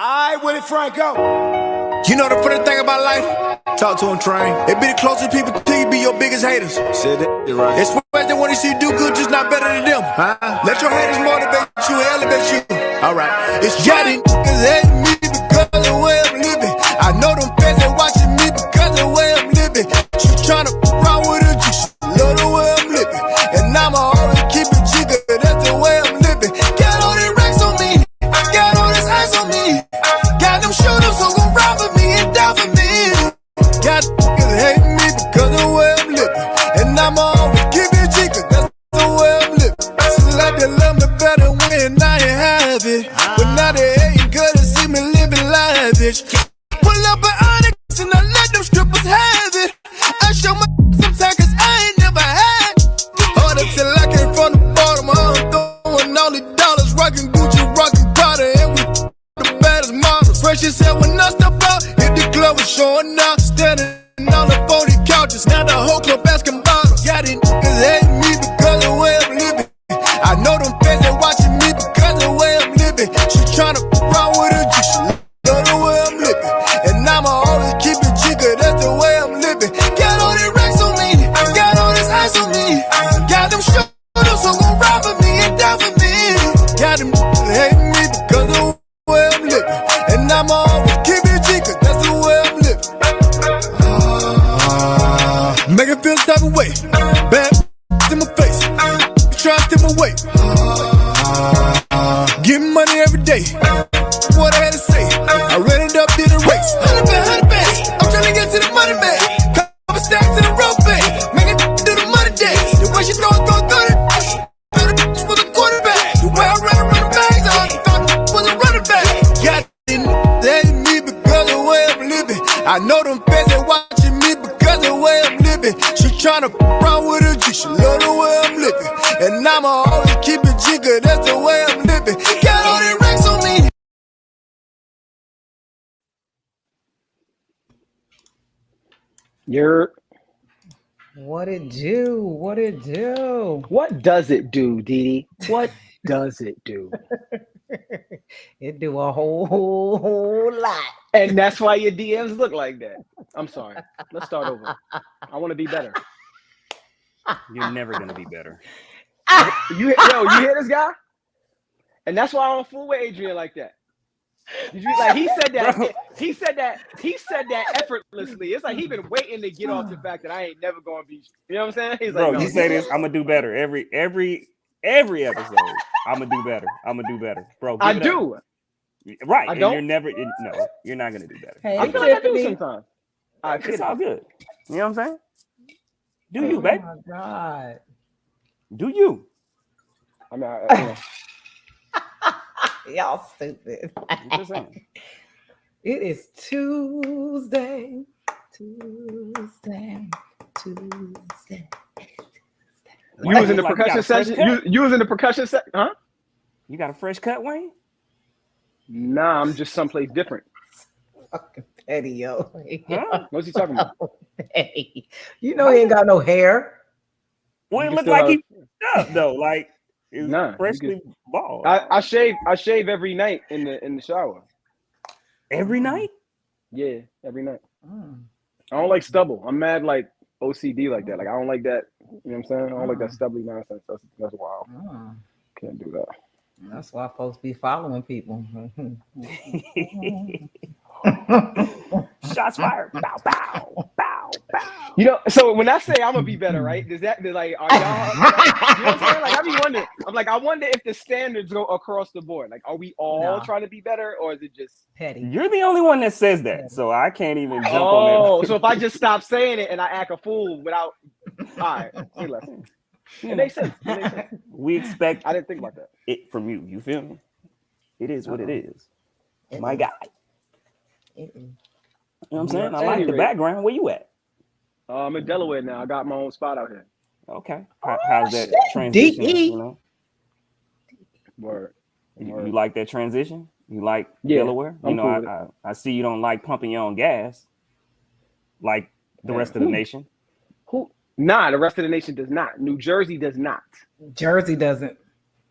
Willie Franco. You know the funny thing about life? Talk to him, train. It be the closest people to you be your biggest haters. Said that right. It's where they want to see you do good, just not better than them. Huh? Let your haters motivate you and elevate you. Alright. It's Johnny niggas hating me because of the way I'm living. I know them fans ain't watching me because of the way I'm living. You tryna run with a G, love the way I'm living. And I'ma always keep it jigger, that's the way I'm living. Got all these racks on me, got all this ice on me. Got them shooters who gon' ride for me and die for me. Got niggas hating me because of the way I'm living. And I'ma always keep it jigger, that's the way I'm living. Seems like they love me better when I ain't have it. But now they hating good to see me living lavish. Pull up an Onyx and I let them strippers have it. I show my sometimes cause I ain't never had. Hold up till I came from the bottom. I'm throwing all the dollars, rockin' Gucci, rockin' Prada, and we the baddest models. Fresh as hell when I step out, hit the club was showing out. Standing on the 40 couches, now the whole club asking bottles. Got it niggas hating me because of the way I'm living. I know them fans ain't watching me because of the way I'm living. She tryna run with a G, she love the way I'm living. And I'ma always keep it jigger, that's the way I'm living. Got all these racks on me, got all this ice on me. Got them shooters who gon' ride for me and die for me. Got them hating me because of the way I'm living. And I'ma always keep it jigger, that's the way I'm living. Make it feel the type of way, bad in my face, try to steal my weight. Getting money every day, what I had to say. I ran it up, did a race. 100 bands, I'm tryna get to the money bag. Couple stacks in a row bag, make it do the money day. The way she throw it, was a quarterback. The way I ran the bags, I thought was a running back. Got it, they hate me because of the way I'm living. I know them fans ain't watching me because of the way I'm living. She tryna run with a G, she love the way I'm living. And I'ma always keep it jigger, that's the way I'm living. Got all these racks on me. What it do? What it do? What does it do, Dee? What does it do? It do a whole lot. And that's why your DMs look like that. I'm sorry. Let's start over. I want to be better. You're never gonna be better. You hear this guy? And that's why I don't fool with Adrian like that. Like he said that. Bro. He said that effortlessly. It's like he been waiting to get off the fact that I ain't never gonna be. You know what I'm saying? He's Bro, like, no, you say this, I'm gonna do better every episode. I'm gonna do better. Bro. I do. Right. I and don't? you're never. No, you're not gonna do better. Hey, I feel like I do Tiffany. sometimes. It's all good. You know what I'm saying? Do you, Oh babe? my God. Do you? I mean, Y'all stupid. I'm just saying. It is Tuesday. You was in the percussion session? You was in the percussion section? Huh? You got a fresh cut, Wayne? Nah, I'm just someplace different. Fucking petty, yo. Huh? What's he talking about? Petty. You know he ain't got no hair. Well, it You looked still like have- he up though. Like it's Nah, freshly bald. I shave every night in the shower. Every night? Yeah, every night. I don't like stubble. I'm mad like OCD like that. Like I don't like that. You know what I'm saying? I don't like that stubbly nonsense. That's wild. Can't do that. That's why folks be following people. Shots fired. Bow, bow, bow, bow. You know, so when I say I'm gonna be better, right? Does that like are y'all? You know what I'm saying? Like I be wondering. I'm like I wonder if the standards go across the board. Like, are we all trying to be better, or is it just Petty. You're the only one that says that, so I can't even jump on Oh, that. so if I just stop saying it and I act a fool without, all right, see less. It makes sense. We expect I didn't think about that. it from you. You feel me? It is what it is. My guy. You know what I'm saying? I like the background. Where you at? I'm in Delaware now. I got my own spot out here. Okay. How's that transition? DE. You know? Word. You like that transition? You like Yeah, Delaware? You I'm know, cool with I see you don't like pumping your own gas like the rest of the nation. Who? Nah, the rest of the nation does not. New Jersey does not. Jersey doesn't.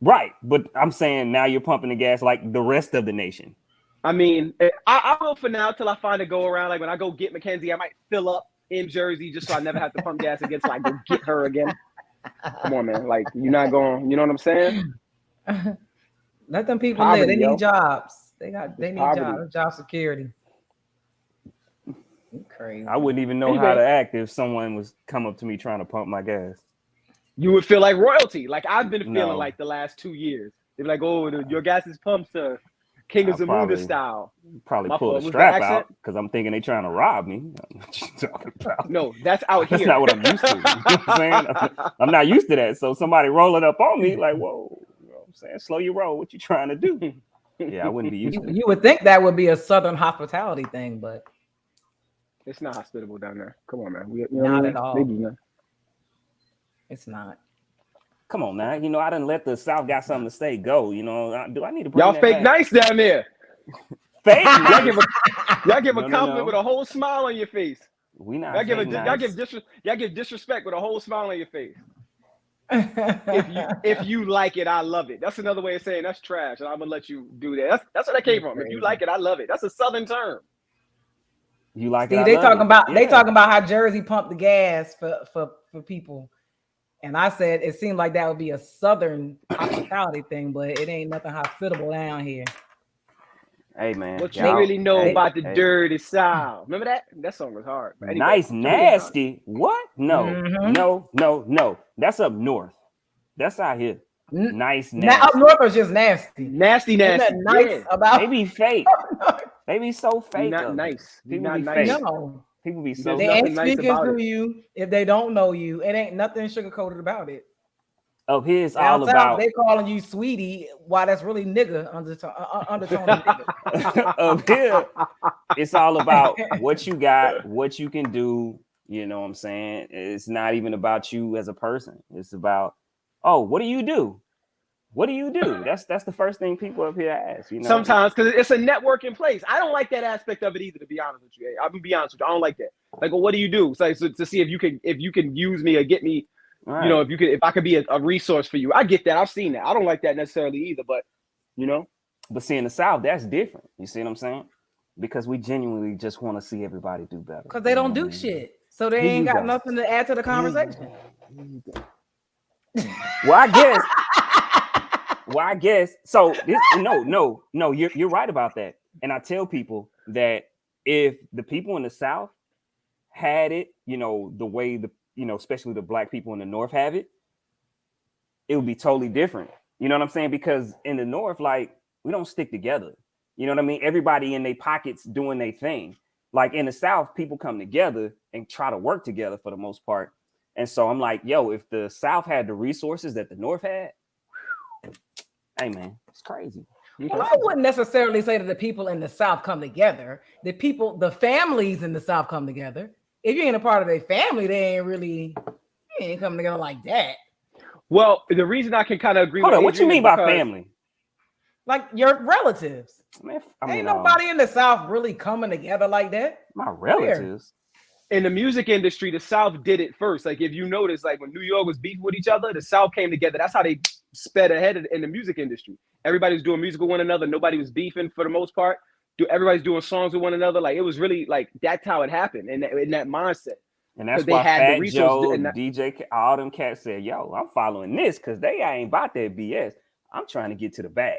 Right. But I'm saying now you're pumping the gas like the rest of the nation. I mean, I will for now till I find a go around. Like when I go get Mackenzie, I might fill up in Jersey just so I never have to pump gas again. So I go get her again. Come on, man. Like you're not going. You know what I'm saying? Let them people Poverty, live. They yo. need jobs. They need Poverty. job security. Crazy. I wouldn't even know how to act if someone was come up to me trying to pump my gas. You would feel like royalty. Like I've been feeling like the last 2 years. They're like, oh, your gas is pumped, sir. King of Zamunda style. Probably pull the strap out because I'm thinking they trying to rob me. What you talking about? No, that's out here. That's not what I'm used to. You know what I'm saying? I'm not used to that. So somebody rolling up on me like, whoa, you know what I'm saying? Slow your roll. What you trying to do? Yeah, I wouldn't be used to it. You would think that would be a Southern hospitality thing, but it's not hospitable down there. Come on, man. Not at all. Maybe, man. It's not. Come on, man. You know, I didn't let the South got something to say go. You know, do I need to bring y'all fake back? Nice down there? Fake nice. Y'all give a compliment with a whole smile on your face. We not. Y'all give disrespect with a whole smile on your face. if you like it, I love it. That's another way of saying that's trash, and I'm gonna let you do that. That's where that came from. If you like it, I love it. That's a Southern term. You like it? They talking about how Jersey pumped the gas for people. And I said it seemed like that would be a Southern hospitality thing, but it ain't nothing hospitable down here. Hey man, what you really know about the dirty South? Remember that? That song was hard. Anyway, nice, nasty. What? No, no. That's up north. That's out here. Nice, nasty. Now up north is just nasty. Nasty. Nice about they be fake. They be so fake. Not nice. People not be nice. fake. No. People be so. They ain't speaking to you if they don't know you. It ain't nothing sugarcoated about it. Of his all about they calling you sweetie, why that's really nigga undertone nigga. Of here, it's all about what you got, what you can do. You know what I'm saying? It's not even about you as a person. It's about, oh, what do you do? What do you do? That's the first thing people up here ask. You know, sometimes because it's a networking place. I don't like that aspect of it either. To be honest with you, I'm gonna be honest with you. I don't like that. Like, well, what do you do? So to see if you can use me or get me. Right. You know, if I could be a resource for you. I get that. I've seen that. I don't like that necessarily either. But you know, but see in the South, that's different. You see what I'm saying? Because we genuinely just want to see everybody do better. Because they don't do shit, so they ain't got nothing to add to the conversation. Well, I guess. So no. You're right about that. And I tell people that if the people in the South had it, you know, the way especially the black people in the North have it, it would be totally different. You know what I'm saying? Because in the North, like, we don't stick together. You know what I mean? Everybody in their pockets doing their thing. Like in the South, people come together and try to work together for the most part. And so I'm like, yo, if the South had the resources that the North had, hey man, it's crazy. Well, I wouldn't necessarily say that the people in the South come together. The families in the South come together. If you ain't a part of a family, they ain't coming together like that. Well, the reason I can kind of agree. Hold on, what you mean by family? Like your relatives. Man, ain't nobody in the South really coming together like that. My relatives. In the music industry, the South did it first. Like if you notice, like when New York was beefing with each other, the South came together. That's how they sped ahead in the music industry. Everybody was doing music with one another. Nobody was beefing for the most part. Everybody's doing songs with one another. Like it was really like that's how it happened in that mindset. And that's why Fat Joe, DJ, all them cats said, "Yo, I'm following this because they ain't about that BS. I'm trying to get to the bag.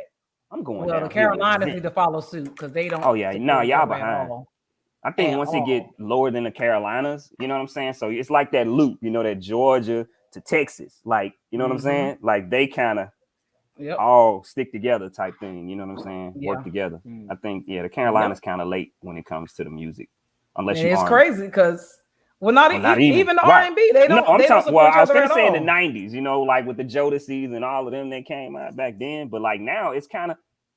I'm going." Well, the Carolinas need to follow suit because they don't. Oh yeah, no, y'all behind. I think once it get lower than the Carolinas, you know what I'm saying. So it's like that loop, you know, that Georgia to Texas, like you know what I'm saying. Like they kind of. Yep. All stick together type thing, you know what I'm saying? Yeah. Work together. I think, the Carolinas kind of late when it comes to the music, unless you. It's crazy because not even the R&B. They don't. No, I'm talking. Well, I was going to say in the '90s, you know, like with the Jodeci's and all of them that came out back then. But like now, it's kind of,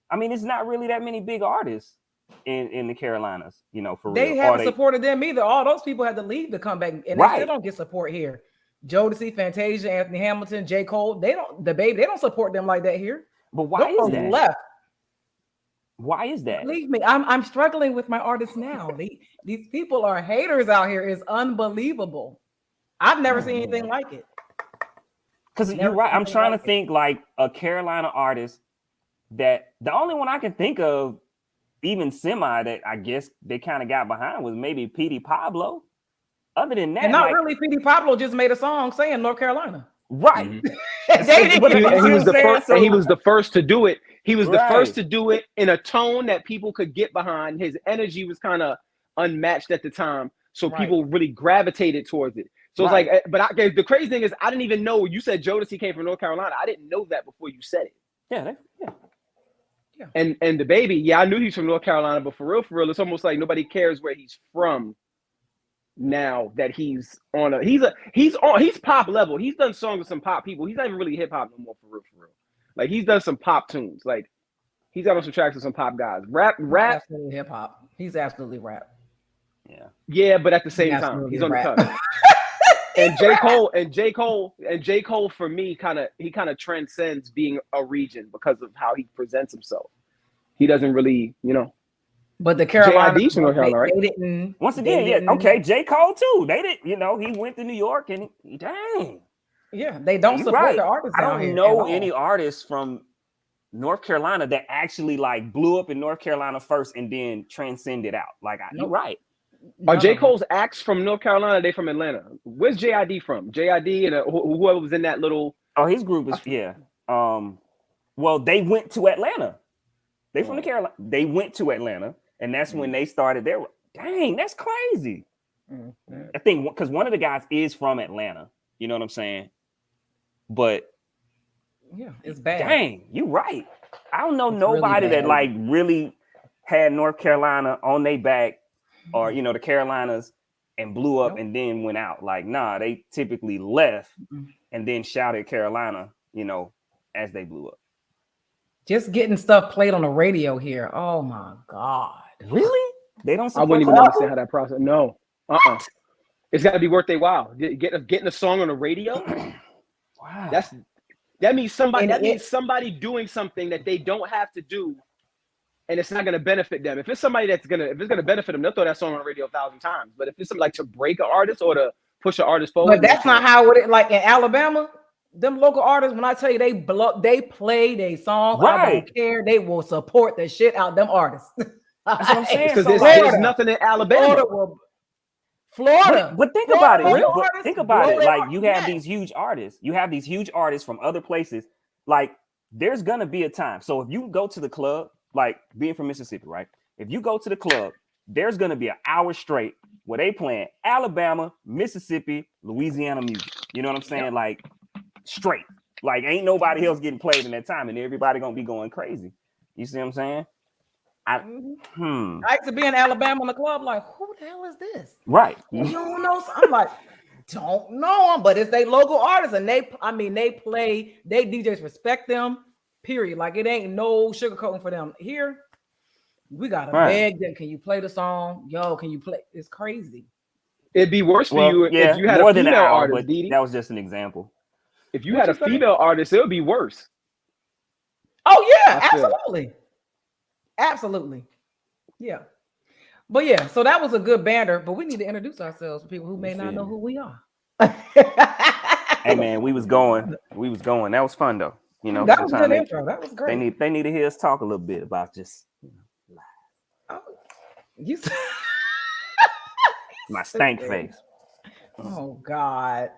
I mean, it's not really that many big artists in the Carolinas, you know, for real. They haven't supported them either. All those people had to leave to come back, and they still don't get support here. Jodeci, Fantasia, Anthony Hamilton, J. Cole, they don't support them like that here. But why is that? Left. Why is that? Believe me, I'm struggling with my artists now. These people are haters out here. It's unbelievable. I've never seen anything like it. Because you're right. I'm trying to think like a Carolina artist that the only one I can think of even semi that I guess they kind of got behind was maybe Petey Pablo. Other than that, And not really. Petey Pablo just made a song saying North Carolina. Right. He was the first, and he was the first to do it. He was the first to do it in a tone that people could get behind. His energy was kind of unmatched at the time, so people really gravitated towards it. So it's like, but the crazy thing is, I didn't even know you said Jodeci came from North Carolina. I didn't know that before you said it. Yeah. And the baby, I knew he's from North Carolina, but for real, it's almost like nobody cares where he's from. Now that he's pop level. He's done songs with some pop people. He's not even really hip hop no more for real. Like he's done some pop tunes. Like he's got on some tracks with some pop guys. Rap. Absolutely hip hop. He's absolutely rap. Yeah, but at the same time, he's on the cusp. And J. Cole for me kind of transcends being a region because of how he presents himself. He doesn't really, But the Carolina, J.I.D. from North Carolina, right? They didn't. Once again, okay, J. Cole too. They didn't, he went to New York and dang. Yeah, they don't support the artists. I don't know any artists from North Carolina that actually like blew up in North Carolina first and then transcended out. Like, you're right. Are J. Cole's acts from North Carolina? They from Atlanta. Where's J.I.D. from? J.I.D. and whoever was in that little. Oh, his group is well, they went to Atlanta. They from the Carolina. They went to Atlanta, and that's when they started their. Dang, that's crazy. I think because one of the guys is from Atlanta. You know what I'm saying? But yeah, it's bad. Dang, you're right. I don't know nobody that like really had North Carolina on their back, or the Carolinas, and blew up and then went out. Like, nah, they typically left and then shouted Carolina, as they blew up. Just getting stuff played on the radio here. Oh my God. Really? They don't. I wouldn't even understand how that process. No. It's got to be worth their while. Getting a song on the radio. Wow. That means somebody. That means somebody doing something that they don't have to do, and it's not going to benefit them. If it's somebody if it's going to benefit them, they'll throw that song on the radio 1,000 times. But if it's something like to break an artist or to push an artist forward, but that's not how it like in Alabama. Them local artists, when I tell you they play their song, I don't care. They will support the shit out them artists. That's what I'm saying. Because there's nothing in Alabama. Florida. But think about it. Think about it. Like you have these huge artists. You have these huge artists from other places. Like there's gonna be a time. So if you go to the club, like being from Mississippi, right? If you go to the club, there's gonna be an hour straight where they playing Alabama, Mississippi, Louisiana music. You know what I'm saying? Like straight. Like ain't nobody else getting played in that time, and everybody gonna be going crazy. You see what I'm saying? I used to be in Alabama in the club, like, who the hell is this? Right. You don't know. I'm like, don't know them, but it's they local artists, and they play, they DJs respect them, period. Like it ain't no sugarcoating for them. Here, we gotta beg them. Can you play the song? Yo, can you play? It's crazy. It'd be worse for you if you had a female artist, Didi. That was just an example. If you had a female artist, it would be worse. Oh yeah, absolutely. Yeah. But yeah, so that was a good banter, but we need to introduce ourselves to people who may not know who we are. Hey man, we was going. That was fun though. That was a good intro. That was great. They need to hear us talk a little bit about just my stank face. Oh God.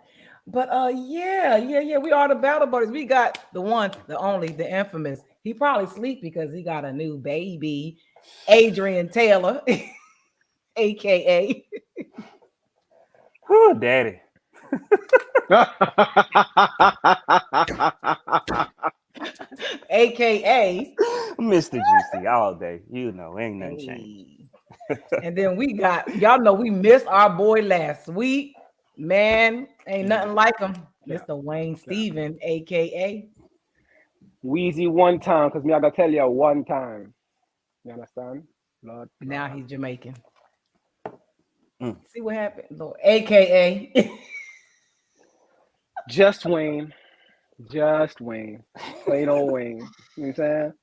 But yeah, we are the battle buddies. We got the one, the only, the infamous. He probably sleep because he got a new baby, Adrian Taylor, aka Daddy. AKA Mr. Juicy all day. Ain't nothing changed. And then we got, y'all know we missed our boy last week. Man, ain't nothing like him. Mr. Wayne Steven, aka Wheezy one time, because I gotta tell you one time. You understand? Lord. Now he's Jamaican. See what happened? Lord. AKA Just Wayne. Plain old Wayne. You know what I'm saying?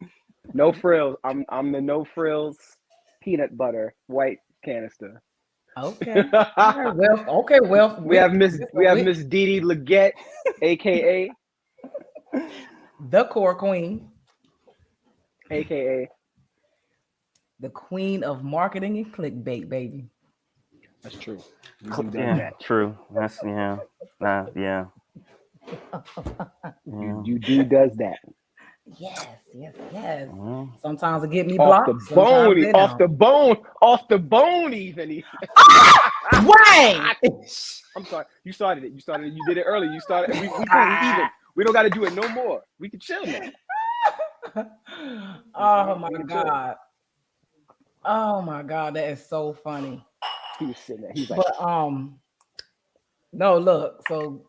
No frills. I'm the no frills peanut butter white canister. Okay. Well, we have Miss Didi Legette, aka the core queen, aka The queen of marketing and clickbait, baby. That's true. Yeah, true. That's yeah. Yeah. You do does that. Yes. Mhm. Sometimes it get me Off blocked. the bone, Sometimes off the bone, even. Wait! I'm sorry. You started it. You did it early. You started. We even. We don't got to do it no more. We can chill now. Oh my god. Oh my god, that is so funny. He was sitting there. He's like, But no, look, so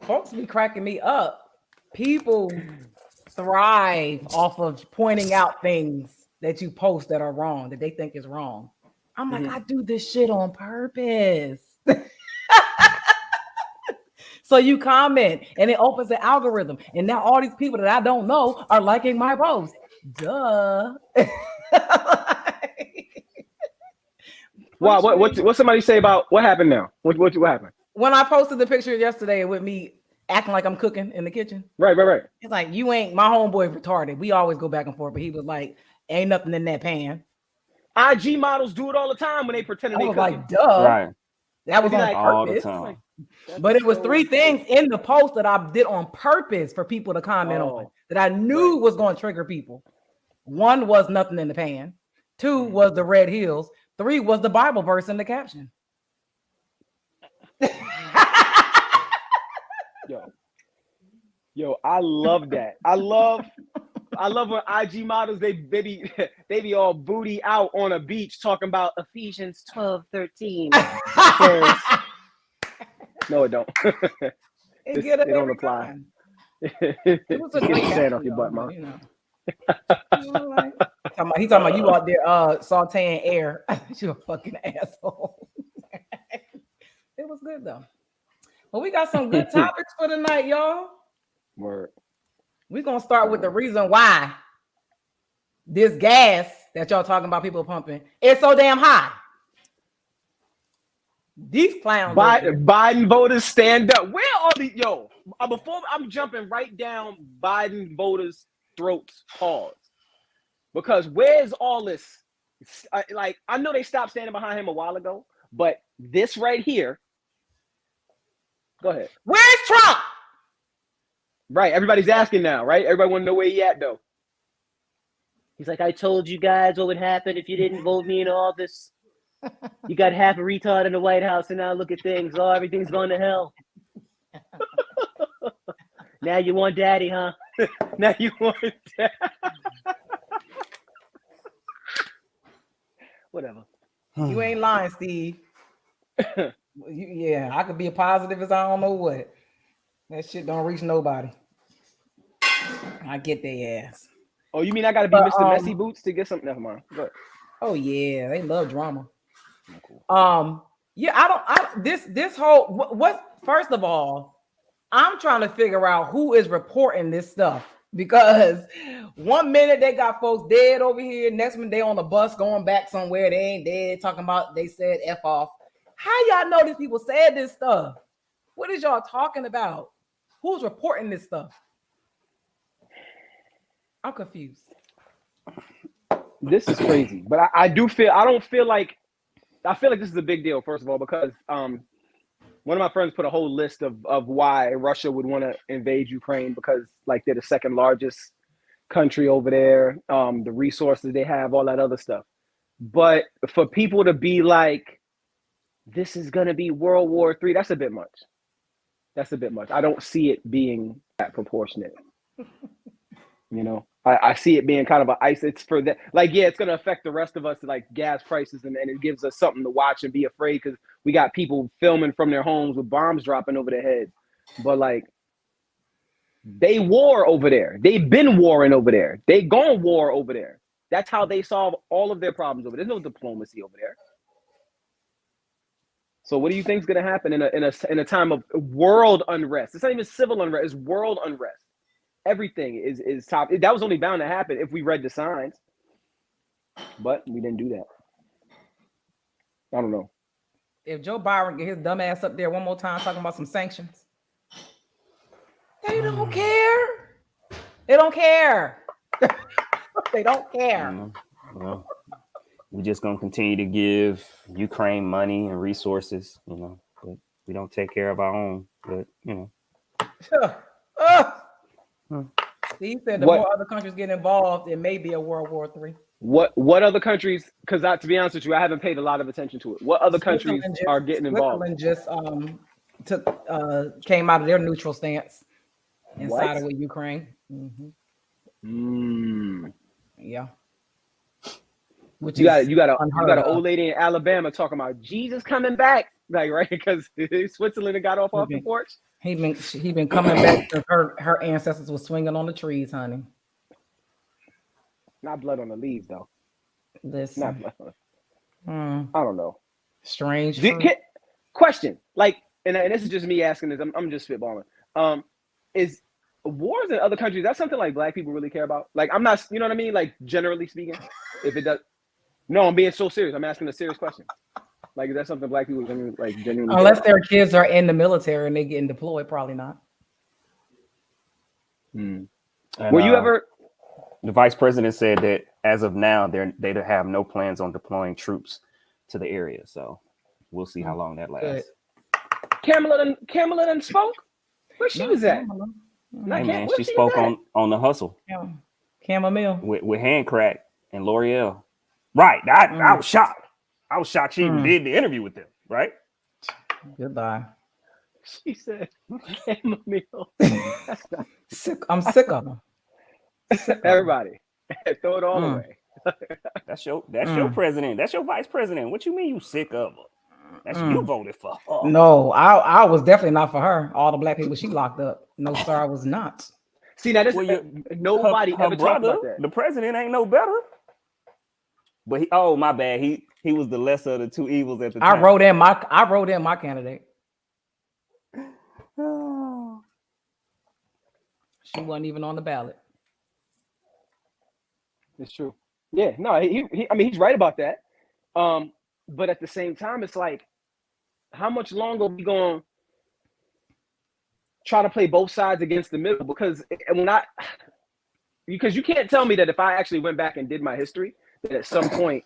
folks be cracking me up. People thrive off of pointing out things that you post that are wrong, that they think is wrong. I'm like, I do this shit on purpose. So you comment and it opens the algorithm. And now all these people that I don't know are liking my post. Duh. wow. What somebody say about what happened now? What happened? When I posted the picture yesterday with me acting like I'm cooking in the kitchen. Right. It's like, you ain't, my homeboy retarded. We always go back and forth, but he was like, ain't nothing in that pan. IG models do it all the time when they pretend I they was cooking. like, duh. Right. That was on like, all the purpose. time. But it was 3 things in the post that I did on purpose for people to comment on that I knew was going to trigger people. 1 was nothing in the pan. 2 was the red heels. 3 was the Bible verse in the caption. Yo, I love that. I love when IG models they be all booty out on a beach talking about Ephesians 12:13. No, it don't. It don't apply. It was a great sand off your butt, Mom. You know. He talking about you out there sauteing air. You a fucking asshole. It was good though. Well, we got some good topics for tonight, y'all. Word. We're gonna start with the reason why this gas that y'all talking about people pumping is so damn high. These clowns. Biden voters stand up. Where are these? Yo, before I'm jumping right down Biden voters' throats, pause. Because where's all this? Like, I know they stopped standing behind him a while ago, but this right here. Go ahead. Where's Trump? Right. Everybody's asking now, right? Everybody want to know where he at, though. He's like, I told you guys what would happen if you didn't vote me in office. You got half a retard in the White House, and now look at things. Oh, everything's going to hell. Now you want daddy, huh? Now you want daddy. Whatever. You ain't lying, Steve. Yeah, I could be a positive as I don't know what. That shit don't reach nobody. I get their ass. Oh, you mean I gotta be Mr. Messy Boots to get something? Never mind. Go ahead. Oh yeah, they love drama. Yeah, this whole what first of all, I'm trying to figure out who is reporting this stuff, because 1 minute they got folks dead over here, next minute they on the bus going back somewhere, they ain't dead, talking about they said F off. How y'all know these people said this stuff? What is y'all talking about? Who's reporting this stuff? I'm confused. This is crazy, but I feel like this is a big deal, first of all, because one of my friends put a whole list of why Russia would want to invade Ukraine, because like they're the second largest country over there, the resources they have, all that other stuff. But for people to be like, this is gonna be World War III, that's a bit much. I don't see it being that proportionate. You know, I see it being kind of it's for that. Like, yeah, it's going to affect the rest of us, like gas prices, and it gives us something to watch and be afraid, because we got people filming from their homes with bombs dropping over their heads. But like, they war over there. They've been warring over there. They gonna war over there. That's how they solve all of their problems over there. There's no diplomacy over there. So what do you think is going to happen in a time of world unrest? It's not even civil unrest. It's world unrest. Everything is top. That was only bound to happen if we read the signs, but we didn't do that. I don't know. If Joe Biden get his dumb ass up there one more time talking about some sanctions, they don't care. They don't care. They don't care. Well, we're just gonna continue to give Ukraine money and resources, but we don't take care of our own. But He said the more other countries get involved, it may be a World War III. What other countries? Because to be honest with you, I haven't paid a lot of attention to it. What other countries are getting involved? Switzerland just came out of their neutral stance and sided with Ukraine. Yeah. Which you got an old lady in Alabama talking about Jesus coming back, like right because Switzerland got off the porch. He been coming back because her ancestors were swinging on the trees, honey. Not blood on the leaves, though. Listen. Not blood on I don't know. Strange. Question, like, and this is just me asking this. I'm just spitballing. Is wars in other countries, that's something like black people really care about? Like, I'm not, you know what I mean? Like, generally speaking, if it does. No, I'm being so serious. I'm asking a serious question. Like, is that something black people genuinely unless their kids are in the military and they getting deployed, probably not. And, were you ever? The vice president said that as of now, they have no plans on deploying troops to the area. So we'll see how long that lasts. Kamala done spoke. Where she was at? Hey man, she spoke on the hustle. Chamomile with hand crack and L'Oreal. Right. I was shocked. I was shocked she even did the interview with them. Right. Goodbye. She said chamomile. I'm sick of them. Everybody, throw it all away. That's your president. That's your vice president. What you mean you sick of her? That's you voted for her. No, I was definitely not for her. All the black people she locked up. No, sir, I was not. See, now this nobody her ever talked about that. The president ain't no better. But my bad. He was the lesser of the two evils at the time. I wrote in my candidate. She wasn't even on the ballot. It's true. Yeah, no, he's right about that. But at the same time, it's like, how much longer are we going to try to play both sides against the middle? Because you can't tell me that if I actually went back and did my history, that at some point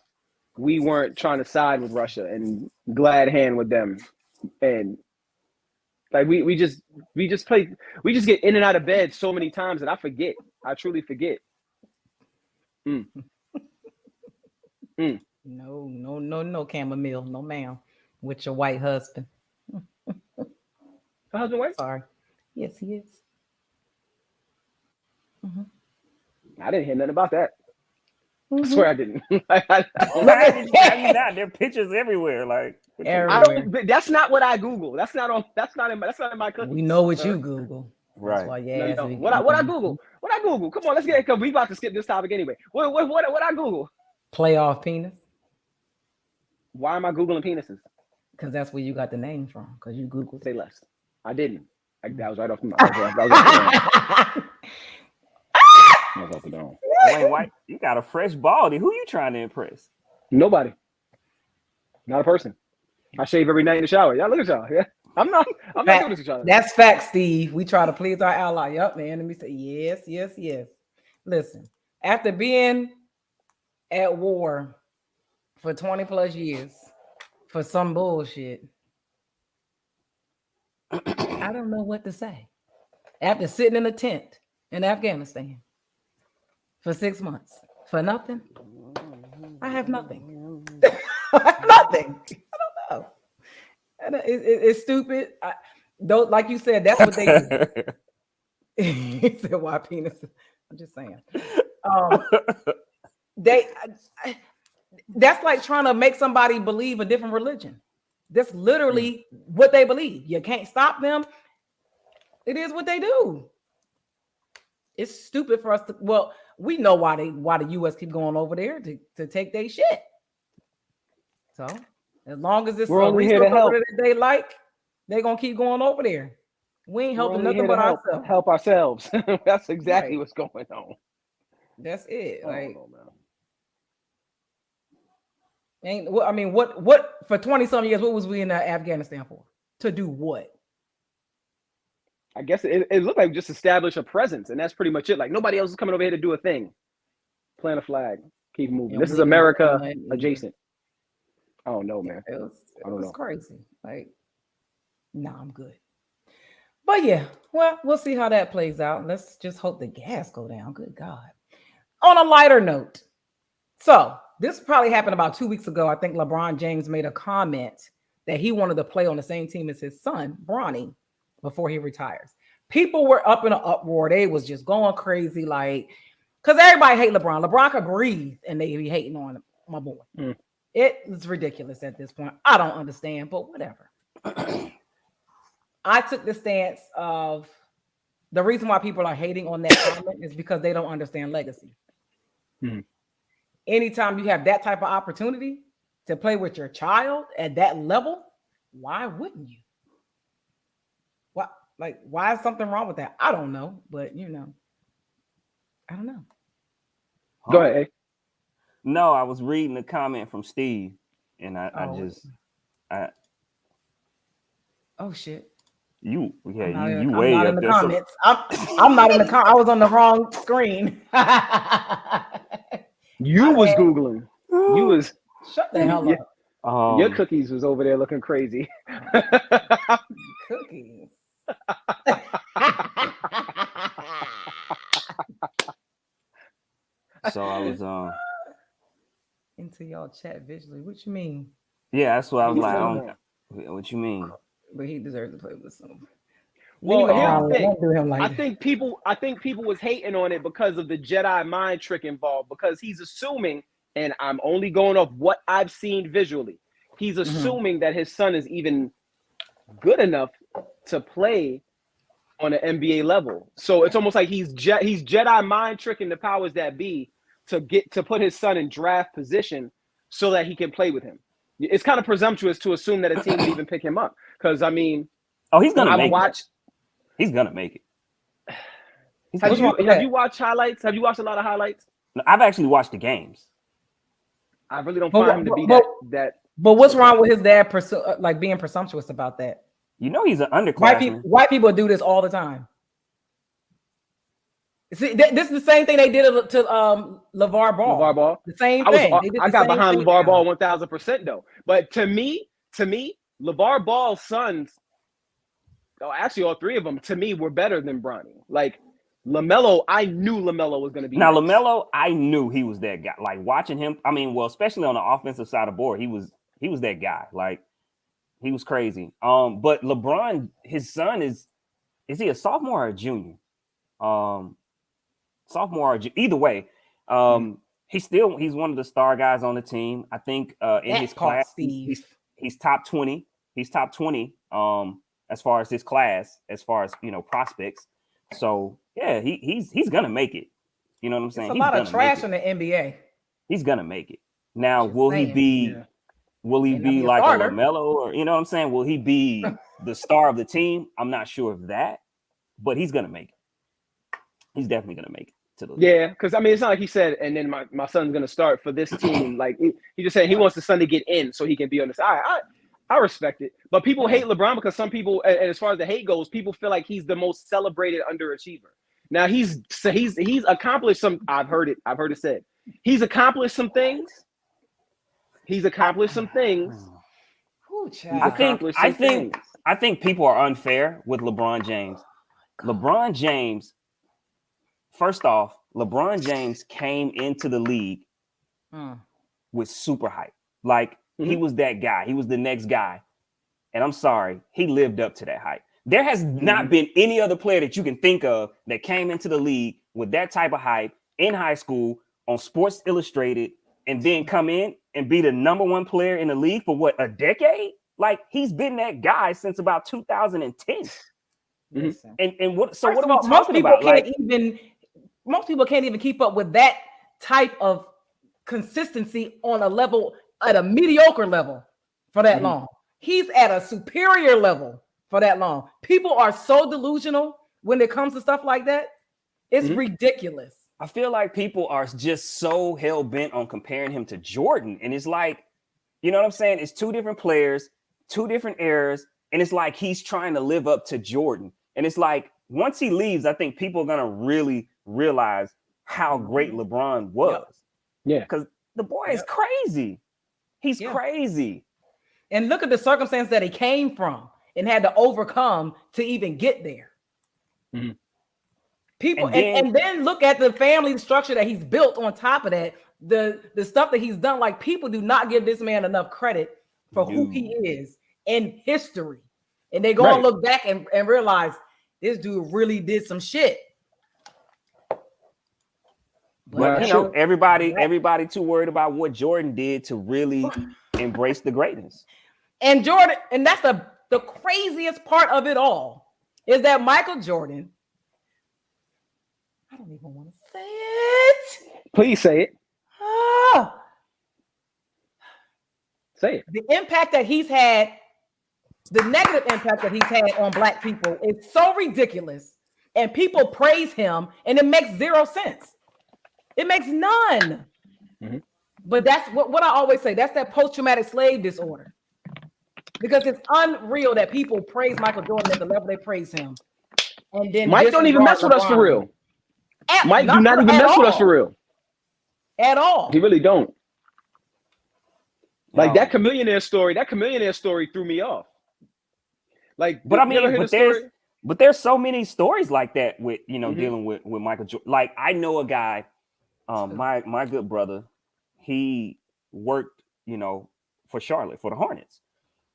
we weren't trying to side with Russia and glad hand with them, and like we just get in and out of bed so many times that I truly forget. No, chamomile, no ma'am, with your white husband. Her husband white? Sorry. Yes, he is. I didn't hear nothing about that. I swear I didn't. There are pictures everywhere. Like everywhere. That's not what I Google. That's not in my country. We know what you Google. Right. What I Google? What I Google? Come on, let's get it because we about to skip this topic anyway. What I Google? Playoff penis. Why am I Googling penises? Because that's where you got the name from. Because you Googled. Say less. I didn't. That was right off the mouth. I was off the dome. Wait, white. You got a fresh baldy. Who you trying to impress? Nobody. Not a person. I shave every night in the shower. Y'all look at y'all. Yeah. I'm not doing this with y'all. That's fact, Steve. We try to please our ally. Yup, man. Let me say yes. Listen, after being at war for 20 plus years for some bullshit, I don't know what to say. After sitting in a tent in Afghanistan for 6 months for nothing, I have nothing. Nothing. I don't know. It's stupid. Like you said, that's what they do. He said, "Why penis?" I'm just saying. That's like trying to make somebody believe a different religion. That's literally what they believe. You can't stop them. It is what they do. It's stupid for us to. Well, we know why the U.S. keep going over there to take their shit. So as long as it's we're only here to help. That they like, they're gonna keep going over there. We ain't helping nothing but ourselves. Help ourselves. That's exactly what's going on. That's it. Like, man. What for 20-some years? What was we in Afghanistan for? To do what? I guess it looked like just establish a presence, and that's pretty much it. Like nobody else is coming over here to do a thing. Plant a flag. Keep moving. And This is we didn't America do nothing. adjacent. I don't know, man. It I don't was know. crazy. Like, nah, I'm good. But yeah, well, we'll see how that plays out. Let's just hope the gas go down. Good God. On a lighter note, so this probably happened about 2 weeks ago. I think LeBron James made a comment that he wanted to play on the same team as his son, Bronny, before he retires. People were up in an uproar. They was just going crazy, like, because everybody hate LeBron. LeBron could breathe, and they be hating on my boy. It is ridiculous at this point. I don't understand, but whatever. I took the stance of the reason why people are hating on that comment is because they don't understand legacy. Anytime you have that type of opportunity to play with your child at that level, why wouldn't you? What, like, why is something wrong with that? I don't know, but I don't know. Go ahead. Eh? No, I was reading a comment from Steve, and I oh shit. You I'm way not up in the there. comments. I'm not in the I was on the wrong screen. You was Googling. You was shut the hell up. Your cookies was over there looking crazy. Cookies. So I was into y'all chat visually. What you mean? Yeah, that's what I was like. What you mean? But he deserves to play with some. Well, here's the thing. Don't do him like I think people was hating on it because of the Jedi mind trick involved, because he's assuming, and I'm only going off what I've seen visually, he's assuming that his son is even good enough to play on an NBA level. So it's almost like he's Jedi mind tricking the powers that be to put his son in draft position so that he can play with him. It's kind of presumptuous to assume that a team would even pick him up, because I mean, he's gonna make it. He's gonna make it. Have you watched highlights? Have you watched a lot of highlights? No, I've actually watched the games. I really don't find him to be that. But what's wrong with his dad being presumptuous about that? You know he's an underclassman. White people do this all the time. See, this is the same thing they did to LeVar Ball. LeVar Ball. The same thing. I got behind LeVar Ball 1000% though. But to me, LeVar Ball's sons, actually all three of them, to me, were better than Bronny. Like LaMelo, I knew LaMelo was going to be. Now LaMelo, I knew he was that guy. Like watching him, I mean, well, especially on the offensive side of the board, he was that guy. Like he was crazy. But LeBron, his son is he a sophomore or a junior? Sophomore, either way, he's one of the star guys on the team. I think in his class, he's top 20. He's top 20 as far as his class, as far as prospects. So yeah, he's gonna make it. You know what I'm saying? It's a lot of trash in the NBA. He's gonna make it. Now, will he be like a LaMelo, or you know what I'm saying? Will he be the star of the team? I'm not sure of that, but he's gonna make it. He's definitely gonna make it. Yeah, because I mean, it's not like he said, and then my son's gonna start for this team. Like he just said he wants the son to get in so he can be on the side. I respect it, but people hate LeBron because some people, and as far as the hate goes, people feel like he's the most celebrated underachiever. Now he's accomplished some. I've heard it said he's accomplished some things. I think people are unfair with LeBron James. LeBron James. First off, LeBron James came into the league with super hype. Like he was that guy. He was the next guy. And I'm sorry, he lived up to that hype. There has not been any other player that you can think of that came into the league with that type of hype in high school on Sports Illustrated and then come in and be the #1 player in the league for what, a decade? Like he's been that guy since about 2010. And what are we talking about? Most people can't even keep up with that type of consistency on a level, at a mediocre level for that long. He's at a superior level for that long. People are so delusional when it comes to stuff like that. It's ridiculous. I feel like people are just so hell-bent on comparing him to Jordan. And it's like, you know what I'm saying? It's two different players, two different eras. And it's like he's trying to live up to Jordan. And it's like, once he leaves, I think people are going to really realize how great LeBron was. Yeah. Because the boy is crazy. He's crazy. And look at the circumstance that he came from and had to overcome to even get there. Mm-hmm. People and then look at the family structure that he's built on top of that. The stuff that he's done, like people do not give this man enough credit for who he is in history. And they go and look back and realize this dude really did some shit. But you know, everybody too worried about what Jordan did to really embrace the greatness. And Jordan, and that's the craziest part of it all, is that Michael Jordan, I don't even want to say it. Please say it. Say it. The impact that he's had, the negative impact that he's had on Black people is so ridiculous. And people praise him, and it makes zero sense. It makes none. Mm-hmm. But that's what I always say. That's that post-traumatic slave disorder. Because it's unreal that people praise Michael Jordan at the level they praise him. And then Mike don't even mess with us for real. Mike do not even mess with us for real. At all. He really don't. Like that Chameleonaire story threw me off. Like, but I mean, but there's so many stories like that with, you know, dealing with Michael Jordan. Like, I know a guy, my good brother, he worked, you know, for Charlotte, for the Hornets.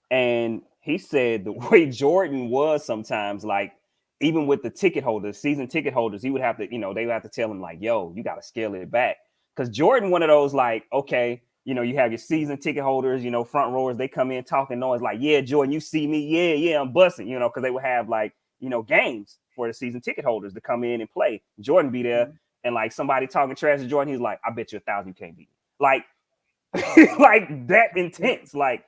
And he said the way Jordan was sometimes, like, even with the ticket holders, season ticket holders, he would have to, you know, they would have to tell him like, yo, you got to scale it back. Because Jordan, one of those, like, okay, you know, you have your season ticket holders, you know, front rowers, they come in talking noise like, yeah, Jordan, you see me? Yeah, I'm busting, you know, because they would have like, you know, games for the season ticket holders to come in and play. Jordan be there and like somebody talking trash to Jordan, he's like, I bet you 1,000 you can't beat me. Like, like that intense. Like,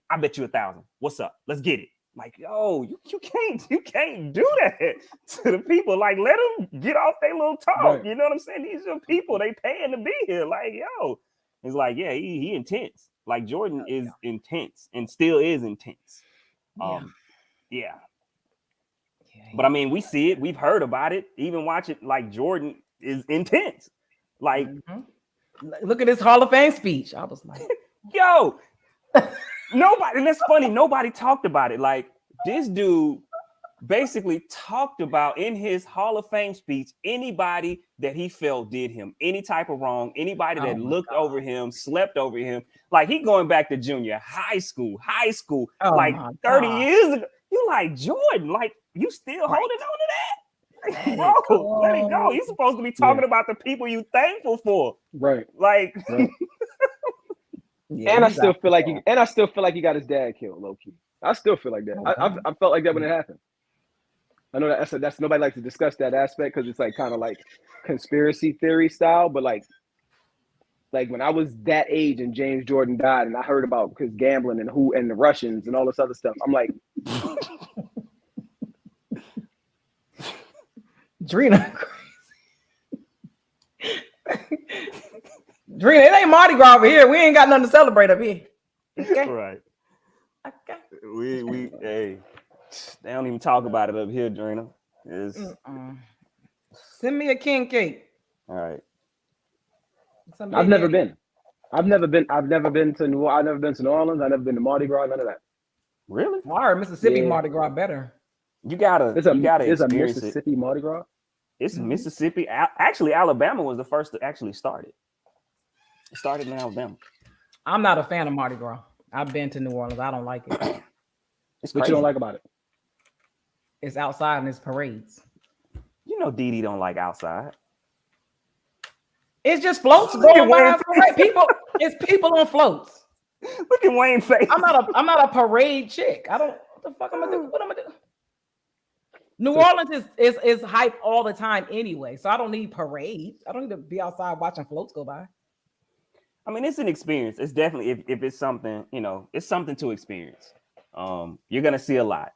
I bet you 1,000. What's up? Let's get it. Like, yo, you can't do that to the people. Like, let them get off their little talk. Right. You know what I'm saying? These are people, they paying to be here. Like, yo, it's like, yeah, he intense. Like Jordan is intense and still is intense. Yeah. But I mean, we see it, we've heard about it, even watch it. Like Jordan is intense. Like, look at his Hall of Fame speech. I was like, yo. Nobody, and that's funny, nobody talked about it. Like this dude basically talked about in his Hall of Fame speech anybody that he felt did him any type of wrong, anybody that looked over him, slept over him. Like he going back to junior high school, like 30 years ago. You like Jordan, like you still holding on to that? Bro, let it go. You're supposed to be talking about the people you thankful for. Right. Like Yeah, and I still feel like he got his dad killed, low key. I still feel like that. I felt like that when it happened. I know that's nobody likes to discuss that aspect because it's like kind of like conspiracy theory style, but like when I was that age and James Jordan died and I heard about his gambling and the Russians and all this other stuff, I'm like, Drina. Drina, it ain't Mardi Gras over here. We ain't got nothing to celebrate up here. Okay. Right. Okay. We hey, they don't even talk about it up here, Drina. Send me a king cake. All right. I've never been to New Orleans. I've never been to New Orleans. Mardi Gras. None of that. Really? Well, I heard Mississippi Mardi Gras better. You gotta It's a experience Mississippi Mardi Gras. It's Mississippi. Actually, Alabama was the first to actually start it. It started in Alabama. I'm not a fan of Mardi Gras. I've been to New Orleans. I don't like it. What you don't like about it? It's outside and it's parades. You know, Dee don't like outside. It's just floats going by. It's people on floats. Look at Wayne's face. I'm not a parade chick. I don't. What the fuck am I doing? What am I doing? New Orleans is hype all the time anyway, so I don't need parades. I don't need to be outside watching floats go by. I mean, it's an experience. It's definitely if it's something, you know, it's something to experience. You're gonna see a lot.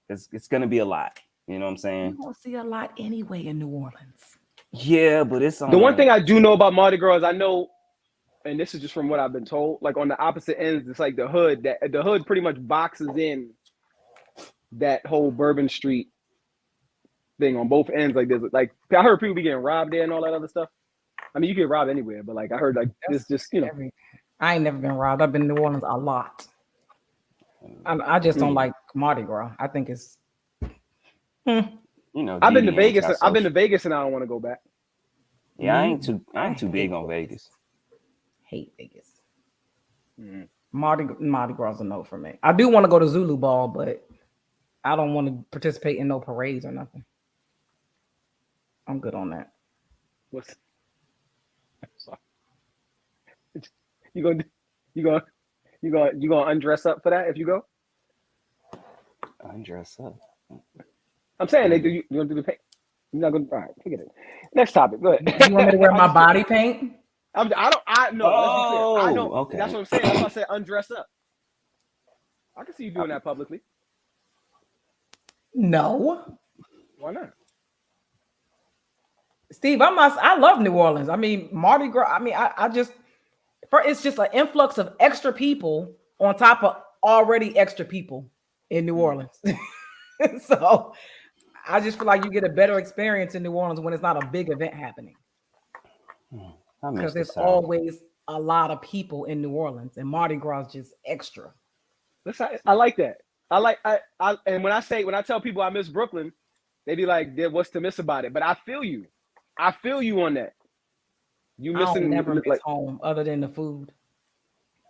It's gonna be a lot. You know what I'm saying? You're gonna see a lot anyway in New Orleans. Yeah, but it's the one thing I do know about Mardi Gras is I know, and this is just from what I've been told. Like on the opposite ends, it's like the hood pretty much boxes in that whole Bourbon Street thing on both ends. Like there's like I heard people be getting robbed there and all that other stuff. I mean, you get robbed anywhere, but like I heard like this just I ain't never been robbed. I've been to New Orleans a lot. I just don't like Mardi Gras. I think it's You know, I've been to DD Vegas. ain't I've been to social. Vegas and I don't want to go back. Yeah, I ain't too big on Vegas. hate Vegas. Mardi Gras is a no for me. I do want to go to Zulu Ball, but I don't want to participate in no parades or nothing. I'm good on that. What's sorry. You gonna undress up for that if you go? Undress up. I'm saying they do. You gonna do the paint? You're not gonna. All right, forget it. Next topic. Go ahead. You want me to wear my body paint? I know. Let's be clear. I don't. Okay. That's what I'm saying. That's why I said undress up. I can see you doing that publicly. No. Why not? Steve, I love New Orleans. I mean, Mardi Gras. I mean, it's just an influx of extra people on top of already extra people in New Orleans. So I just feel like you get a better experience in New Orleans when it's not a big event happening. Because there's always a lot of people in New Orleans, and Mardi Gras is just extra. I like that. And when I tell people I miss Brooklyn, they be like, "What's to miss about it?" But I feel you. I feel you on that. You missing? I never miss like home other than the food.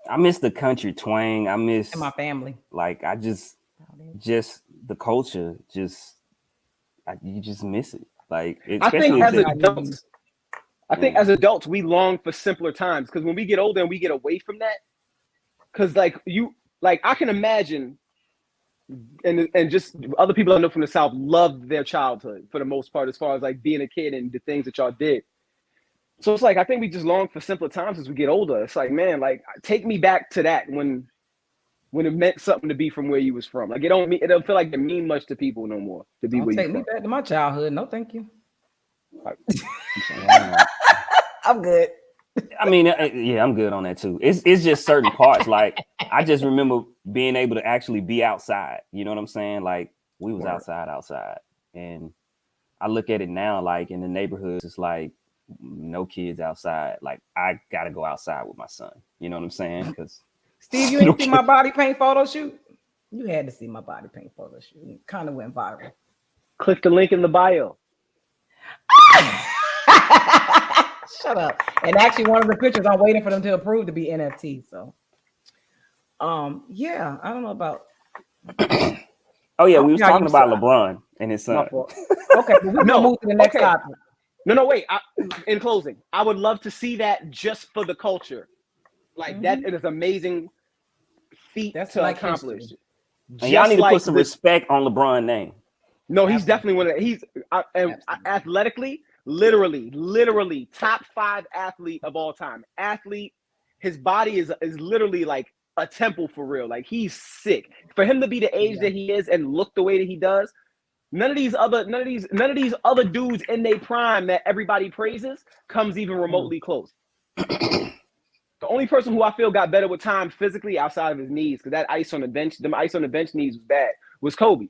I miss the country twang. I miss And my family. Like I just the culture. You just miss it. Like I think as adults, we long for simpler times because when we get older and we get away from that, because I can imagine, and just other people I know from the South loved their childhood for the most part, as far as like being a kid and the things that y'all did. So it's like I think we just long for simpler times as we get older. It's like, man, like take me back to that when it meant something to be from where you was from. Like it don't feel like it mean much to people no more to be where you from. Take me back to my childhood. No, thank you. Like, I'm good. I mean, yeah, I'm good on that too. It's just certain parts. Like I just remember being able to actually be outside. You know what I'm saying? Like we was outside, and I look at it now. Like in the neighborhoods, it's like no kids outside. Like I gotta go outside with my son. You know what I'm saying? Because Steve, you ain't see my body paint photo shoot? You had to see my body paint photo shoot. It kind of went viral. click the link in the bio. Shut up. And actually, one of the pictures I'm waiting for them to approve to be NFT. So, yeah, I don't know about. Oh yeah, we was talking about LeBron and his son. Okay, but we're gonna move to the next topic. No, wait. In closing, I would love to see that just for the culture. Like that is amazing feat to accomplish. And y'all need to put some respect on LeBron's name. No, he's definitely one of he's athletically, literally top 5 athlete of all time. Athlete, his body is literally like a temple for real. Like he's sick. For him to be the age that he is and look the way that he does, none of these other dudes in their prime that everybody praises comes even remotely close. The only person who I feel got better with time physically outside of his knees, because that ice on the bench knees was bad, was Kobe.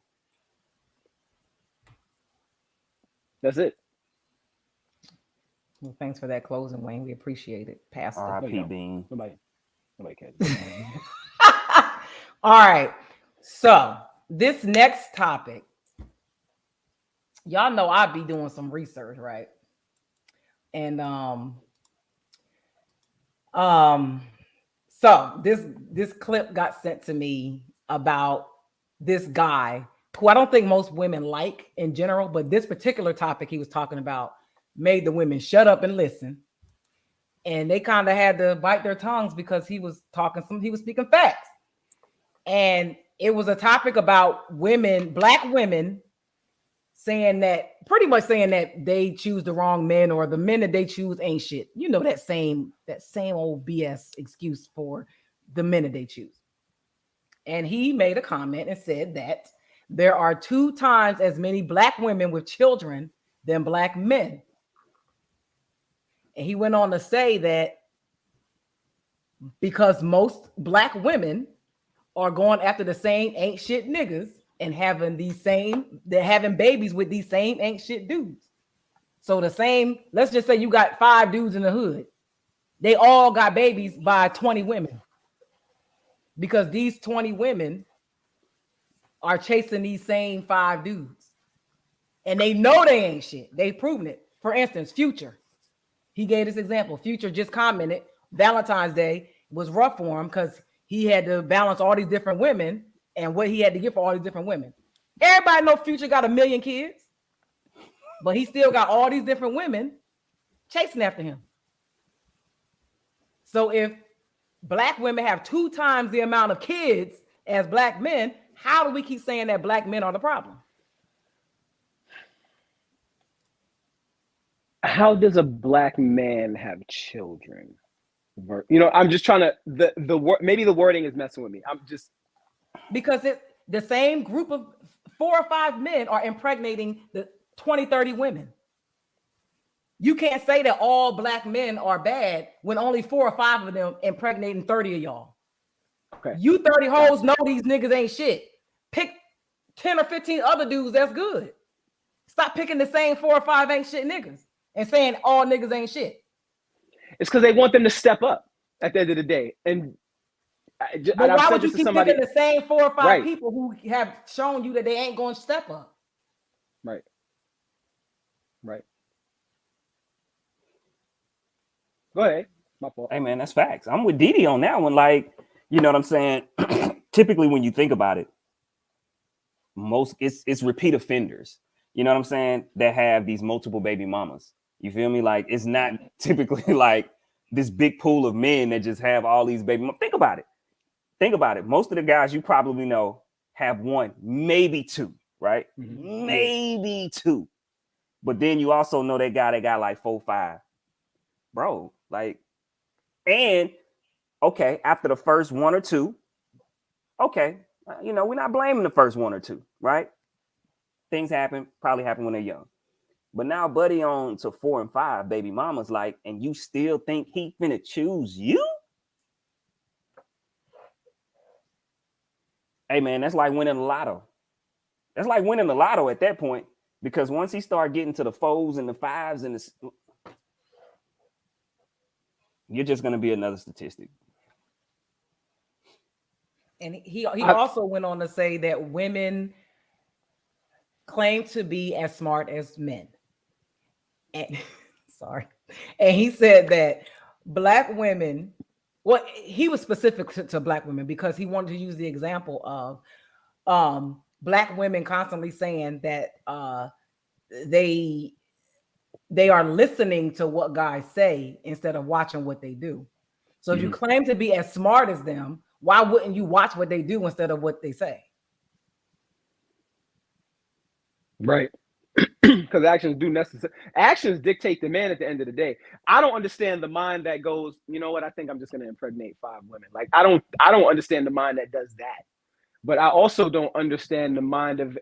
That's it. Well, thanks for that closing, Wayne. We appreciate it. Pastor. R.I.P. Bean. Nobody cares. All right. So this next topic, y'all know I'd be doing some research, right? And so this clip got sent to me about this guy who I don't think most women like in general, but this particular topic he was talking about made the women shut up and listen. And they kind of had to bite their tongues because he was speaking facts. And it was a topic about women, black women, pretty much saying that they choose the wrong men, or the men that they choose ain't shit. You know, that same old BS excuse for the men that they choose. And he made a comment and said that there are 2 times as many black women with children than black men. And he went on to say that because most black women are going after the same ain't shit niggas and having they're having babies with these same ain't shit dudes. So the same, let's just say you got 5 dudes in the hood. They all got babies by 20 women. Because these 20 women are chasing these same 5 dudes. And they know they ain't shit. They've proven it. For instance, Future. He gave this example. Future just commented Valentine's Day was rough for him because he had to balance all these different women and what he had to give for all these different women. Everybody know Future got 1 million kids, but he still got all these different women chasing after him. So if black women have 2 times the amount of kids as black men, how do we keep saying that black men are the problem? How does a black man have children? I'm just trying to the word. Maybe the wording is messing with me. I'm just because the same group of 4 or 5 men are impregnating the 20, 30 women. You can't say that all black men are bad when only 4 or 5 of them impregnating 30 of y'all. Okay. You 30 hoes know these niggas ain't shit. Pick 10 or 15 other dudes that's good. Stop picking the same 4 or 5 ain't shit niggas and saying all niggas ain't shit. It's because they want them to step up at the end of the day. And why would you keep picking the same 4 or 5 right. people who have shown you that they ain't going to step up? Right. Right. Go ahead. My fault. Hey man, that's facts. I'm with Didi on that one. Like, you know what I'm saying? Typically, when you think about it, it's repeat offenders. You know what I'm saying? That have these multiple baby mamas. You feel me? Like, it's not typically like this big pool of men that just have all these baby mamas. Think about it. Most of the guys you probably know have 1, maybe 2, right? Mm-hmm. Maybe 2. But then you also know that guy that got like 4, 5. Bro, like, and okay, after the first 1 or 2, okay, we're not blaming the first 1 or 2, right? Things probably happen when they're young. But now buddy on to 4 and 5 baby mamas, like, and you still think he finna choose you? Hey man, that's like winning the lotto. That's like winning the lotto at that point, because once he start getting to the 4s and the 5s and you're just gonna be another statistic. And he also went on to say that women claim to be as smart as men. And and he said that black women, well, he was specific to black women because he wanted to use the example of black women constantly saying that they are listening to what guys say instead of watching what they do. So if you claim to be as smart as them, why wouldn't you watch what they do instead of what they say? Right. Because actions dictate the man at the end of the day. I don't understand the mind that goes, you know what, I think I'm just going to impregnate 5 women. Like, I don't understand the mind that does that. But I also don't understand the mind of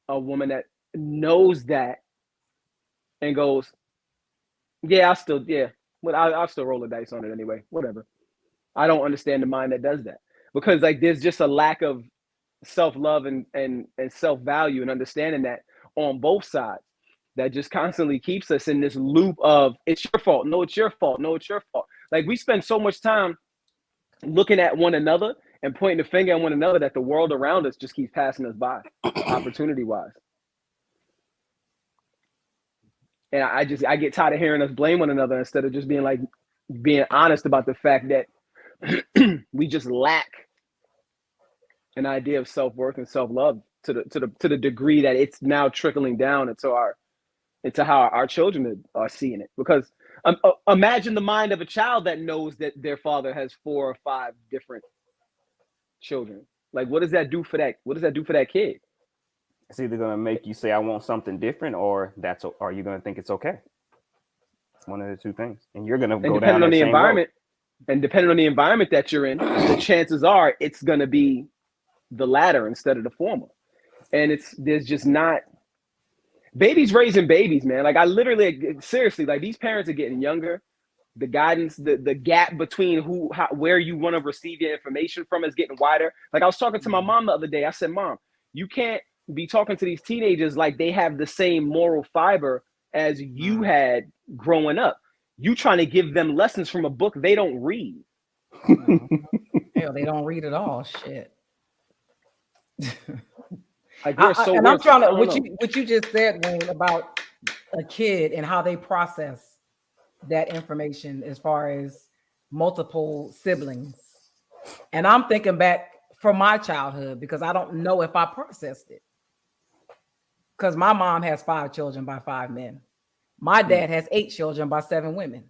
a woman that knows that and goes, yeah, I'll still roll the dice on it anyway. Whatever. I don't understand the mind that does that, because like there's just a lack of self-love and self-value and understanding that on both sides, that just constantly keeps us in this loop of it's your fault. No, it's your fault. No, it's your fault. Like, we spend so much time looking at one another and pointing the finger at one another that the world around us just keeps passing us by opportunity-wise. And I get tired of hearing us blame one another instead of just being honest about the fact that we just lack an idea of self-worth and self-love to the degree that it's now trickling down into how our children are seeing it. Because imagine the mind of a child that knows that their father has 4 or 5 different children. Like, what does that do for that? What does that do for that kid? It's either going to make you say, I want something different, or you're going to think it's okay. One of the 2 things. And you're going to go down that same road. And depending on the environment that you're in, the chances are it's going to be the latter instead of the former. And there's just not babies raising babies, man. Like, I literally, seriously, like, these parents are getting younger. The guidance, the gap between where you want to receive your information from is getting wider. Like, I was talking to my mom the other day. I said, Mom, you can't be talking to these teenagers like they have the same moral fiber as you had growing up. You trying to give them lessons from a book they don't read. Hell, they don't read at all. Shit. Like we're so and I'm trying to what know. you just said, Wayne, about a kid and how they process that information as far as multiple siblings. And I'm thinking back from my childhood because I don't know if I processed it. Because my mom has 5 children by 5 men. My dad has 8 children by 7 women.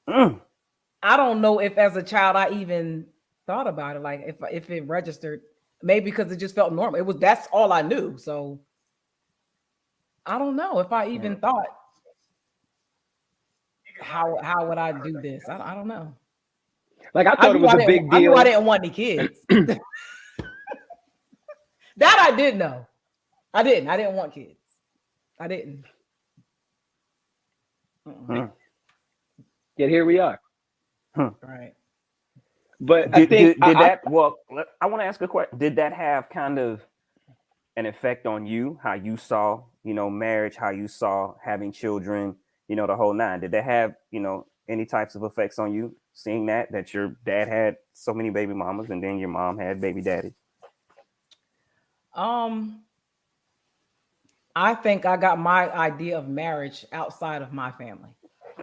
I don't know if as a child I even thought about it, like if it registered, maybe because it just felt normal. That's all I knew. So I don't know if I even thought how would I do this? I don't know. Like I thought it was a big deal. I knew I didn't want any kids. That I did know. I didn't want kids. I didn't. Yet here we are. Right. But I think I want to ask a question. Did that have kind of an effect on you? How you saw, marriage, how you saw having children, the whole nine? Did that have, any types of effects on you? Seeing that your dad had so many baby mamas and then your mom had baby daddy? I think I got my idea of marriage outside of my family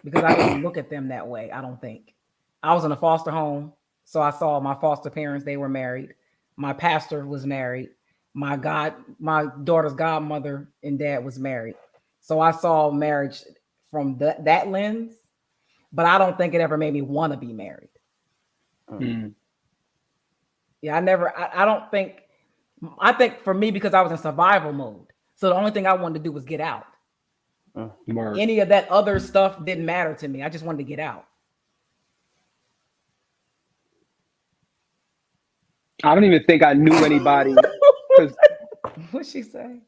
because I didn't look at them that way. I don't think. I was in a foster home, so I saw my foster parents, they were married. My pastor was married. My daughter's godmother and dad was married. So I saw marriage from that lens, but I don't think it ever made me want to be married. Yeah, I think for me, because I was in survival mode. So the only thing I wanted to do was get out. Any of that other stuff didn't matter to me. I just wanted to get out. I don't even think I knew anybody. What'd she say?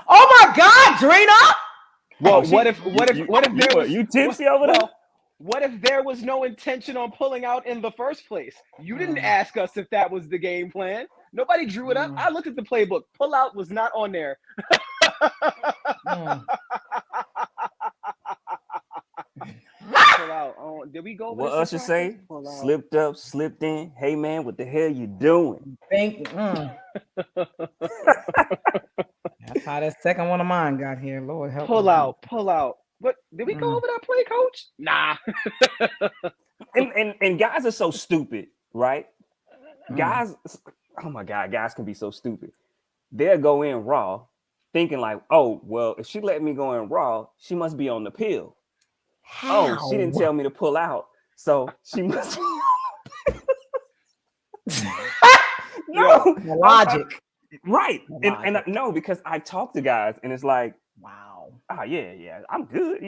Oh my God, Drina! Well, what if there was you tipsy over there? What if there was no intention on pulling out in the first place? You didn't ask us if that was the game plan. Nobody drew it up. I looked at the playbook. Pull out was not on there. Pull out. Oh, did we go over what Usher say? Slipped up, slipped in. Hey man, what the hell you doing? That's how that second one of mine got here. Lord help. Pull out. What did we go over that play, coach? Nah. and guys are so stupid, right? Guys, oh my God, guys can be so stupid. They'll go in raw, thinking like, oh, well, if she let me go in raw, she must be on the pill. How? Oh, she didn't tell me to pull out, so she must be. No logic. Right. And no, because I talk to guys and it's like, wow. Oh, yeah, I'm good.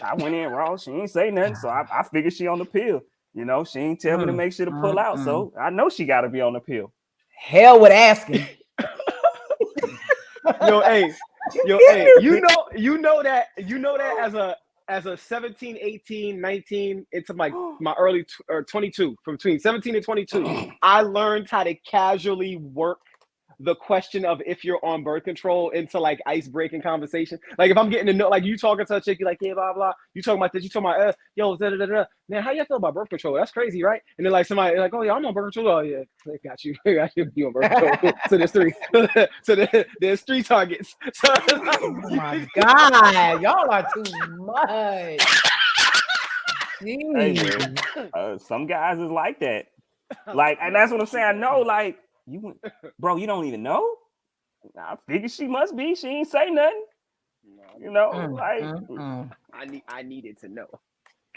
I went in raw. She ain't say nothing. So I figured she on the pill. She ain't tell me to make sure to pull out. So I know she got to be on the pill. Hell with asking. Hey, you know that as a 17, 18, 19, into my early 22, from between 17 and 22, I learned how to casually work the question of if you're on birth control into like ice breaking conversation. Like if I'm getting to know, like you talking to a chick, you like, yeah, blah, blah. You talking about this, you talking about, yo, da, da, da, da. Man, how you feel about birth control? That's crazy, right? And then like somebody like, oh yeah, I'm on birth control. Oh yeah, they got you. You on birth control. So there's 3. So there's 3 targets. So, oh my God, y'all are too much. Hey, man, some guys is like that. Like, and that's what I'm saying. I know, like, bro, you don't even know? I figured she must be. She ain't say nothing. I needed to know.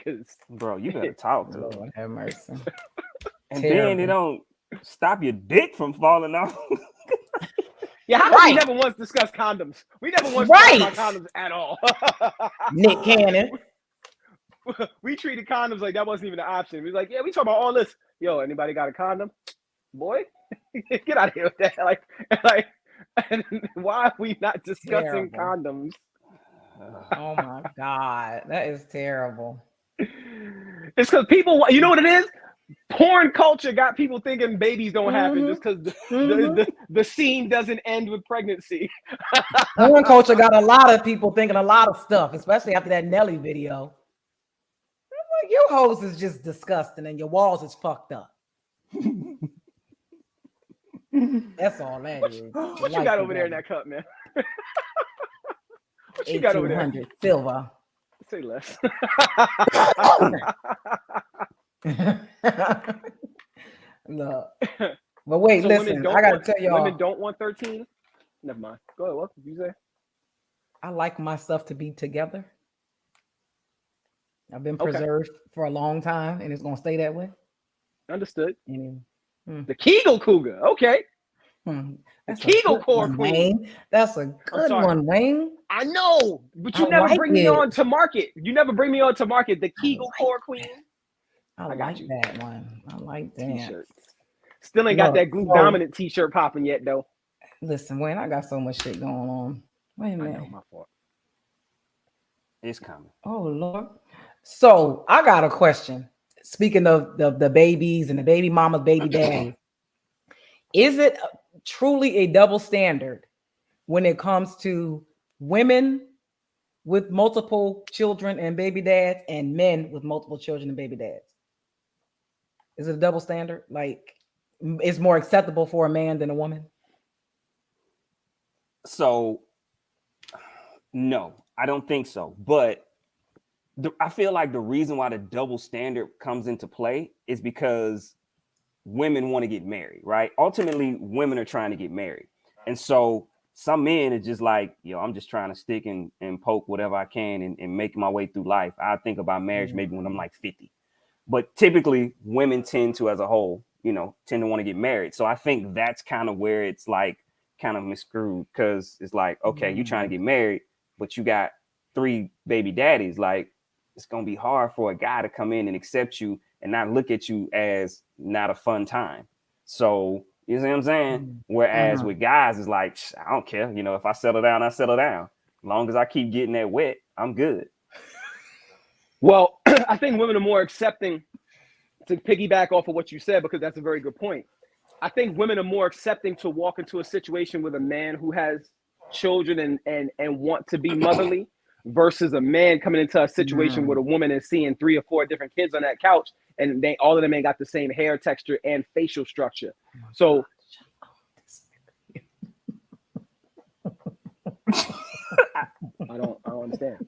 Cause bro, you better talk to Lord have mercy. And then it don't stop your dick from falling off. Yeah, how come we never once discussed condoms? We never once talked about condoms at all. Nick Cannon. We treated condoms like that wasn't even an option. We was like, yeah, we talk about all this. Yo, anybody got a condom? Boy, get out of here with that. Like, and why are we not discussing condoms? Oh my God, that is terrible. It's because people, you know what it is? Porn culture got people thinking babies don't happen just because the scene doesn't end with pregnancy. Porn culture got a lot of people thinking a lot of stuff, especially after that Nelly video. I'm like, your hose is just disgusting and your walls is fucked up. That's all that is. What you got over there in that cup, man? What you got over there? Silver. Say less. Look. But wait, So listen. I gotta tell y'all. Women don't want 13. Never mind. Go ahead. What did you say? I like my stuff to be together. I've been preserved for a long time, and it's gonna stay that way. Understood. And, The Kegel Cougar. Okay. That's the Kegel Core one, Queen. Wayne. That's a good one, Wayne. I know, but you never bring me on to market. You never bring me on to market. The Kegel Core Queen. I like that one. I like that. T-shirts. Still ain't got that glue dominant T-shirt popping yet, though. Listen, Wayne, I got so much shit going on. Wait a minute. I know, my fault. It's coming. Oh Lord. So I got a question. Speaking of the babies and the baby mamas, baby daddy, is it truly a double standard when it comes to women with multiple children and baby dads and men with multiple children and baby dads? Is it a double standard? Like, it's more acceptable for a man than a woman? So, no, I don't think so. But I feel like the reason why the double standard comes into play is because women want to get married, right? Ultimately, women are trying to get married. And so some men are just like, yo, I'm just trying to stick and poke whatever I can and make my way through life. I think about marriage maybe when I'm like 50. But typically, women tend to, as a whole, tend to want to get married. So I think that's kind of where it's like kind of miscrewed, because it's like, okay, you're trying to get married, but you got 3 baby daddies. Like, it's going to be hard for a guy to come in and accept you and not look at you as not a fun time. So, you see what I'm saying? Whereas with guys, it's like, I don't care. If I settle down, I settle down. As long as I keep getting that wet, I'm good. Well, I think women are more accepting, to piggyback off of what you said, because that's a very good point. I think women are more accepting to walk into a situation with a man who has children and want to be motherly versus a man coming into a situation with a woman and seeing 3 or 4 different kids on that couch, and all of them ain't got the same hair texture and facial structure. So I don't understand.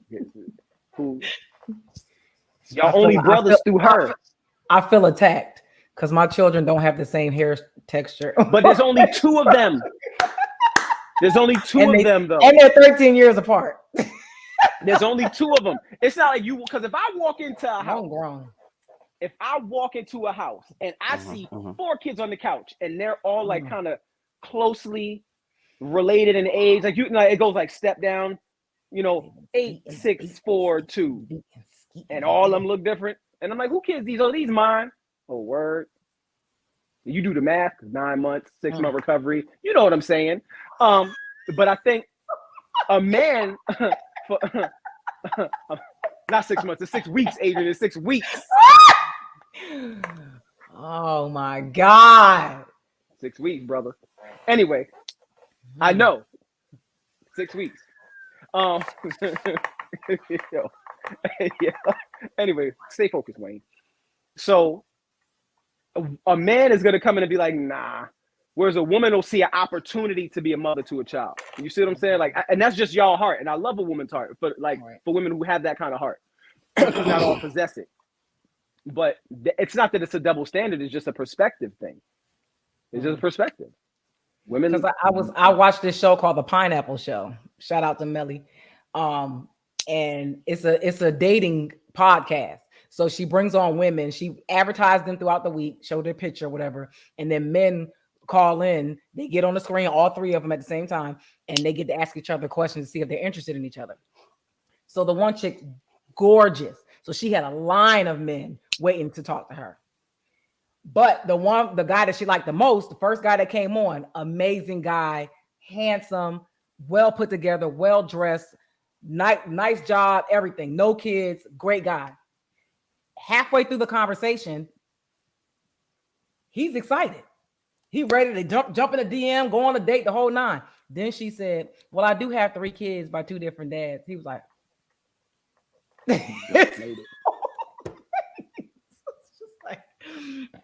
Who y'all only brothers through her? I feel attacked because my children don't have the same hair texture. But there's only 2 of them. There's only 2 of them, though. And they're 13 years apart. There's only 2 of them. It's not like you, because if I walk into a house, if I walk into a house and I see 4 kids on the couch and they're all like kind of closely related in age, like it goes like step down, 8, 6, 4, 2, and all of them look different. And I'm like, who kids these? Oh, these mine. Oh, word. You do the math, 9 months, 6-month recovery. You know what I'm saying? But I think a man, not 6 months, it's 6 weeks, Adrian, it's 6 weeks. Oh my God. 6 weeks, brother. Anyway, I know. 6 weeks. Yeah. Anyway, stay focused, Wayne. So a man is going to come in and be like, nah. Whereas a woman will see an opportunity to be a mother to a child. You see what I'm saying? Like, and that's just y'all heart. And I love a woman's heart, but like for women who have that kind of heart, not all possess it. But it's not that it's a double standard. It's just a perspective thing. It's just a perspective. Women. Because I watched this show called The Pineapple Show. Shout out to Melly. And it's a dating podcast. So she brings on women. She advertised them throughout the week, showed their picture, whatever. And then men call in. They get on the screen, all 3 of them at the same time, and they get to ask each other questions to see if they're interested in each other. So the one chick, gorgeous. So she had a line of men waiting to talk to her. But the guy that she liked the most, the first guy that came on, amazing guy, handsome, well put together, well dressed, nice job, everything, no kids, great guy. Halfway through the conversation, He's excited. He ready to jump in a DM, go on a date, the whole nine. Then she said, well, I do have 3 kids by 2 different dads. He was like,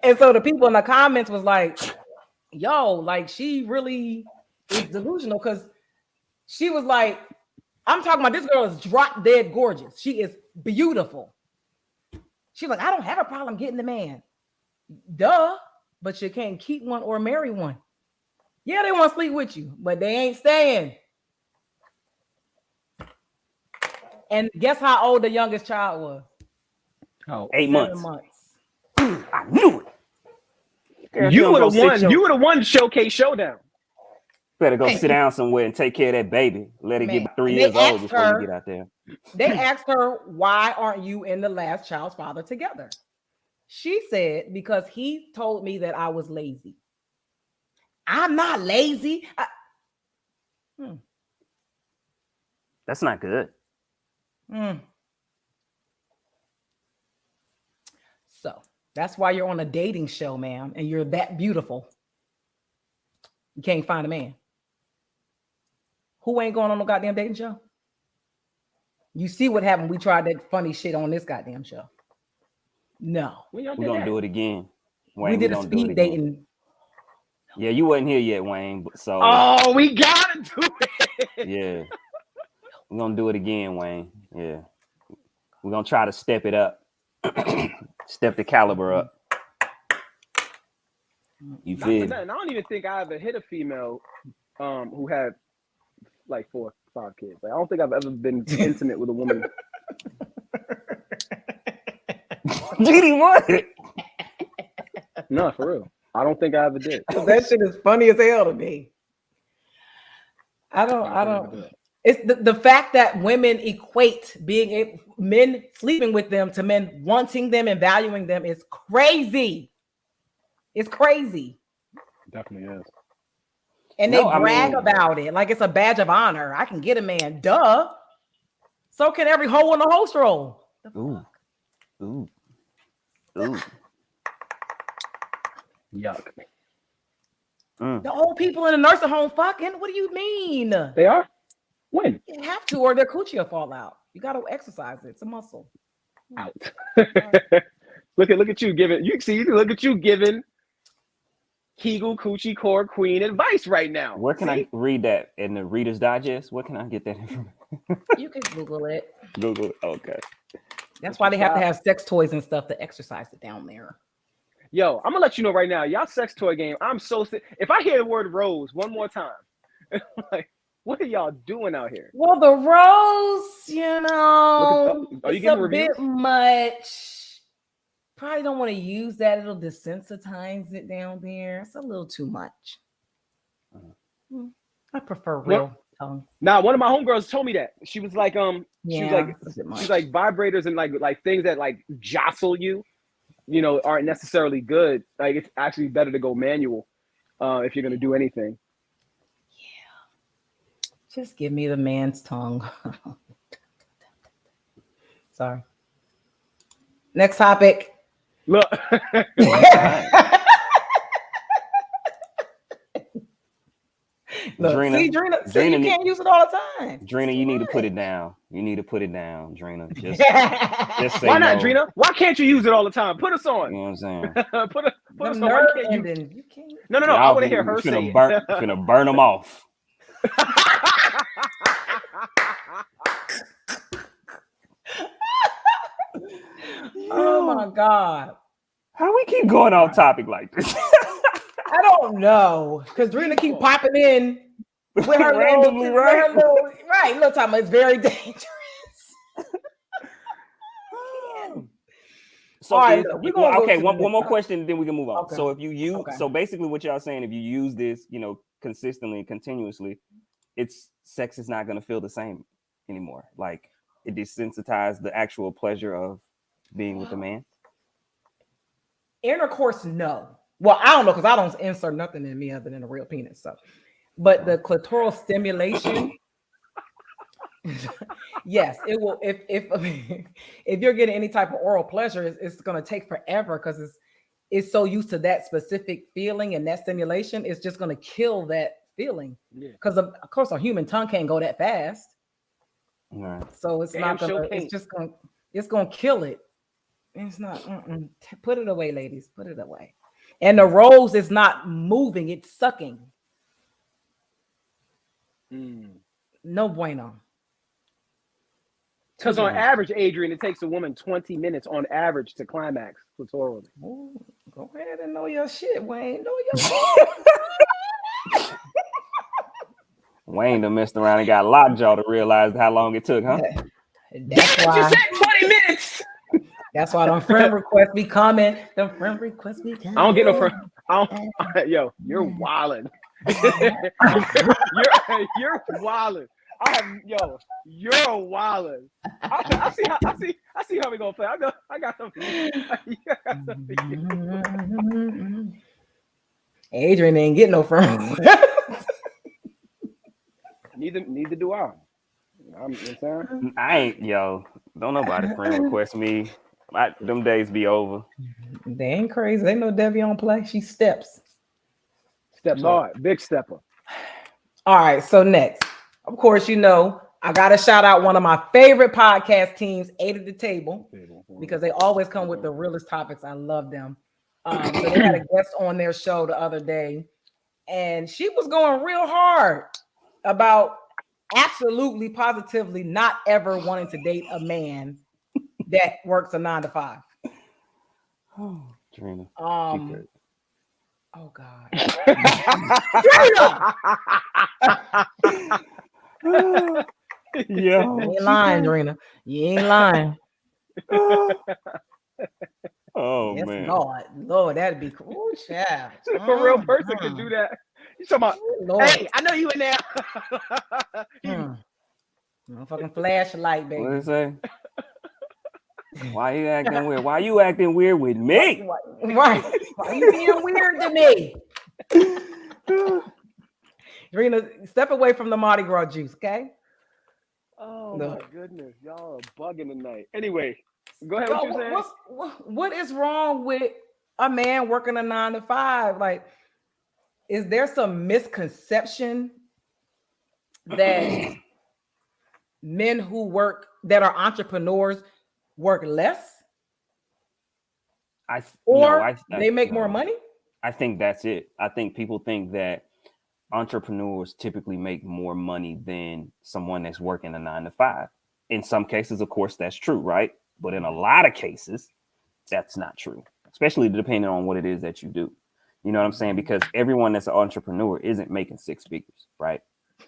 and so the people in the comments was like, yo, like she really is delusional because she was like, I'm talking about this girl is drop dead gorgeous. She is beautiful. She's like, I don't have a problem getting the man. Duh, but you can't keep one or marry one. Yeah, they want to sleep with you, but they ain't staying. And guess how old the youngest child was? Oh, 8 months. 7 months. I knew it. Girl, You would have won. You would have won Showcase Showdown. Better go sit down somewhere and take care of that baby. Let it get 3 years old before you get out there. They asked her, why aren't you and the last child's father together? She said, because he told me that I was lazy. I'm not lazy. That's not good. So that's why you're on a dating show, ma'am, and you're that beautiful. You can't find a man. Who ain't going on no goddamn dating show? You see what happened? We tried that funny shit on this goddamn show. No. We're going to do it again. Wayne, we did a speed dating. Yeah, you wasn't here yet, Wayne. So. Oh, we got to do it. Yeah. We're going to do it again, Wayne. Yeah. We're going to try to step it up. Step the caliber up. You feel? I don't even think I ever hit a female who had like 4 or 5 kids. Like, I don't think I've ever been intimate with a woman. GD, what? No, for real. I don't think I ever did. That shit is funny as hell to me. I don't. It's the fact that women equate men sleeping with them to men wanting them and valuing them is crazy. It's crazy. Definitely is. And they brag about it like it's a badge of honor. I can get a man. Duh. So can every hoe on the host roll. Ooh. Yuck. The old people in the nursing home fucking. What do you mean? They are? When? You have to, or their coochie will fall out. You got to exercise it. It's a muscle. Out. Look at you giving. You see, look at you giving Kegel Coochie Core Queen advice right now. Where can I read that in the Reader's Digest? Where can I get that information? You can Google it. Google it. Okay. That's why they have to have sex toys and stuff to exercise it down there. Yo, I'm gonna let you know right now, y'all sex toy game. I'm so sick. If I hear the word rose one more time, like, what are y'all doing out here? Well, the rose, you know, are you it's getting a reviews? bit much. Probably don't want to use that. It'll desensitize it down there. It's a little too much. I prefer real tongue. Now, one of my homegirls told me that. She was like, she's like vibrators and like things that like jostle you, you know, aren't necessarily good. Like, it's actually better to go manual if you're gonna do anything. Yeah. Just give me the man's tongue. Sorry. Next topic. Look. Look, Drina, see, you can't use it all the time. Drina, you need to put it down. You need to put it down, Drina. Just say why not, no. Drina? Why can't you use it all the time? Put us on. You know what I'm saying? put us on. Why can't you can't. No. I want to hear her say it. Finna burn them off. Oh my God. How we keep going off topic like this? I don't know. Because Drina keep popping in with her randomly, right? Little time. It's very dangerous. So right, one more question, then we can move on. Okay. So if you use, so basically what y'all saying, if you use this, you know, consistently and continuously, sex is not going to feel the same anymore. Like, it desensitized the actual pleasure of being with the man. Intercourse, no. Well, I don't know, because I don't insert nothing in me other than a real penis. So, but the clitoral stimulation, yes, it will. If you're getting any type of oral pleasure, it's going to take forever because is so used to that specific feeling and that stimulation, it's just going to kill that feeling. Because of course, a human tongue can't go that fast. Right. So it's not gonna. It's just gonna. It's gonna kill it. It's not. Put it away, ladies. Put it away. And the rose is not moving; it's sucking. No bueno. Because on average, Adrian, it takes a woman 20 minutes on average to climax clitorally. Go ahead and know your shit, Wayne. Know your shit. Wayne done messed around and got lockjaw to realize how long it took, huh? That's why. You said 20 minutes. That's why them friend requests be coming. Them friend requests be coming. I don't get no friend. Yo, you're wildin'. you're wildin'. You're wildin'. I see how we gonna play. I got something. Adrian ain't get no friend. Neither do I. I ain't, don't nobody friend request me. Them days be over. They ain't crazy. They know Debbie on play. She steps hard, big stepper. All right, so next, of course, I gotta shout out one of my favorite podcast teams, 8 at the Table, because they always come with the realest topics. I love them. So they had a guest on their show the other day, and she was going real hard about absolutely positively not ever wanting to date a man that works a 9 to 5. Oh, Trina. Oh God. Yeah. You ain't lying, Drina. You ain't lying. Oh yes, man. Lord, that'd be cool. Child. If a real person could do that. You talking about, Lord. hey, I know you in there. Fucking flashlight, baby. What did it say? Why you acting weird? Why you acting weird with me? Right. Why you being weird to me? Rena, step away from the Mardi Gras juice, okay? Oh my goodness, y'all are bugging tonight. Anyway, go ahead. What you saying? What is wrong with a man working a 9 to 5? Like, is there some misconception that men that are entrepreneurs work less? They make more money? I think that's it. I think people think that entrepreneurs typically make more money than someone that's working a 9 to 5. In some cases, of course, that's true, right? But in a lot of cases, that's not true, especially depending on what it is that you do. You know what I'm saying? Because everyone that's an entrepreneur isn't making 6 figures, right?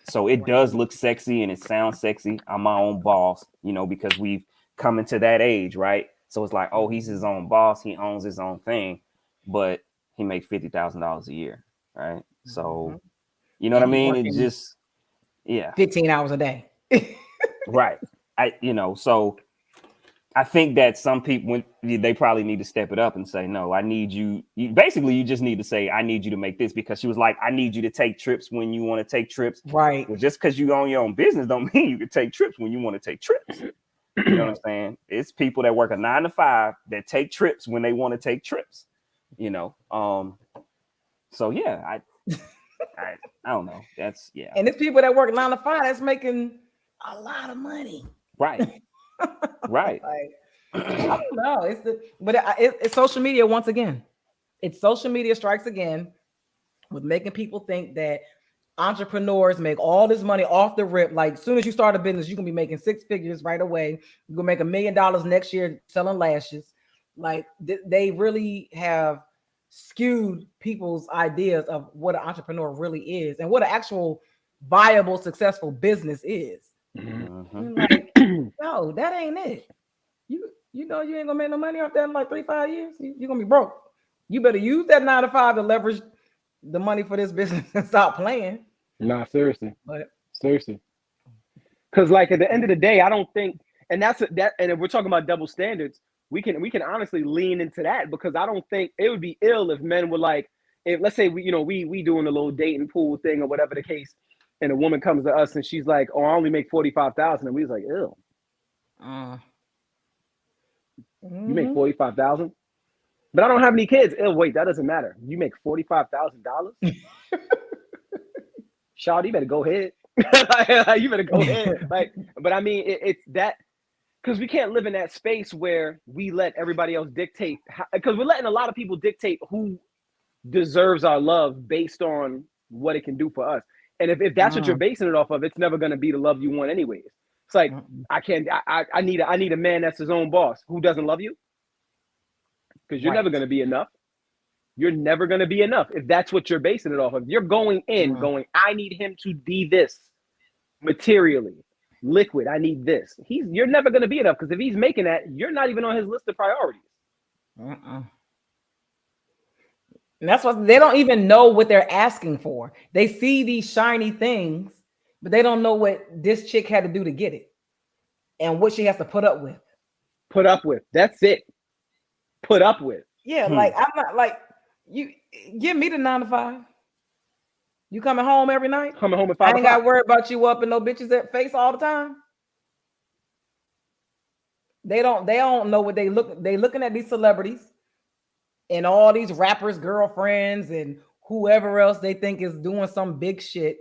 So it does look sexy and it sounds sexy. I'm my own boss, because we've come into that age, right? So it's like, oh, he's his own boss. He owns his own thing, but he makes $50,000 a year, right? So, you know what I mean? It just, 15 hours a day. Right. So I think that some people, they probably need to step it up and say, no, I need you. Basically, you just need to say, I need you to make this, because she was like, I need you to take trips when you want to take trips. Right. Well, just because you own your own business don't mean you can take trips when you want to take trips. You know what I'm saying? It's people that work a 9 to 5 that take trips when they want to take trips, So yeah, I don't know. That's And it's people that work 9 to 5 that's making a lot of money. Right. Right. Like, I don't know. It's social media once again. It's social media strikes again with making people think that entrepreneurs make all this money off the rip. Like, as soon as you start a business, you can be making 6 figures right away. You're gonna make $1 million next year selling lashes. Like, they really have skewed people's ideas of what an entrepreneur really is and what an actual viable, successful business is. Like, no, that ain't it. You ain't gonna make no money off that in like 3-5 years. You're gonna be broke. You better use that 9 to 5 to leverage the money for this business and stop playing. Nah, seriously. But seriously. Because like at the end of the day, I don't think, and and if we're talking about double standards, we can honestly lean into that, because I don't think it would be ill if men were like, if let's say we doing a little dating pool thing or whatever the case, and a woman comes to us and she's like, oh, I only make 45,000, and we was like, ew. You make 45,000? But I don't have any kids. Oh, wait, that doesn't matter. You make $45,000. Shawty, you better go ahead. You better go ahead. Like, but I mean, it's that because we can't live in that space where we let everybody else dictate. Because we're letting a lot of people dictate who deserves our love based on what it can do for us. And if that's what you're basing it off of, it's never going to be the love you want anyways. It's like, I need a man that's his own boss who doesn't love you. Because you're never going to be enough. You're never going to be enough if that's what you're basing it off of. You're going in, I need him to be this materially, liquid. I need this. You're never going to be enough because if he's making that, you're not even on his list of priorities. And that's what they don't even know what they're asking for. They see these shiny things, but they don't know what this chick had to do to get it and what she has to put up with. Put up with. That's it. Put up with. Yeah, like I'm not like you. Give me the 9 to 5. You coming home every night? Coming home at 5 I ain't got to worry about you up in no bitches that face all the time. They don't know what they look. They looking at these celebrities and all these rappers' girlfriends and whoever else they think is doing some big shit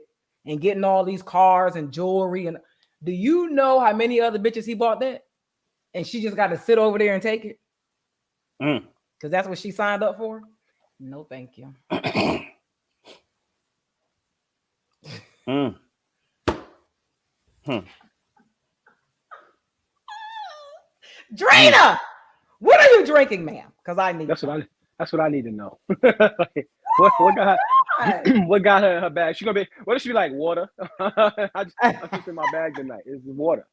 and getting all these cars and jewelry. And do you know how many other bitches he bought that? And she just got to sit over there and take it. Because that's what she signed up for. No, thank you. Drina, what are you drinking, ma'am? Because I need that's what I need to know. what got her in her bag? She gonna be what if she be like water? I'm just in my bag tonight. It's water.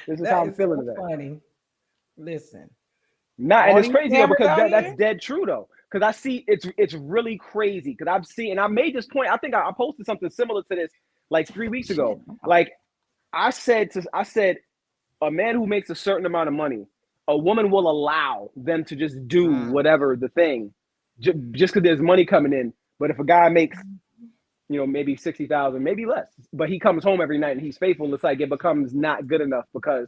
This is how I'm feeling today. Funny. Listen. And it's crazy though, because that's dead true though. Because I see it's really crazy. Because I've seen, and I made this point. I think I posted something similar to this like 3 weeks ago. Like I said, a man who makes a certain amount of money, a woman will allow them to just do whatever the thing, just because there's money coming in. But if a guy makes, maybe 60,000, maybe less, but he comes home every night and he's faithful, it's like it becomes not good enough because.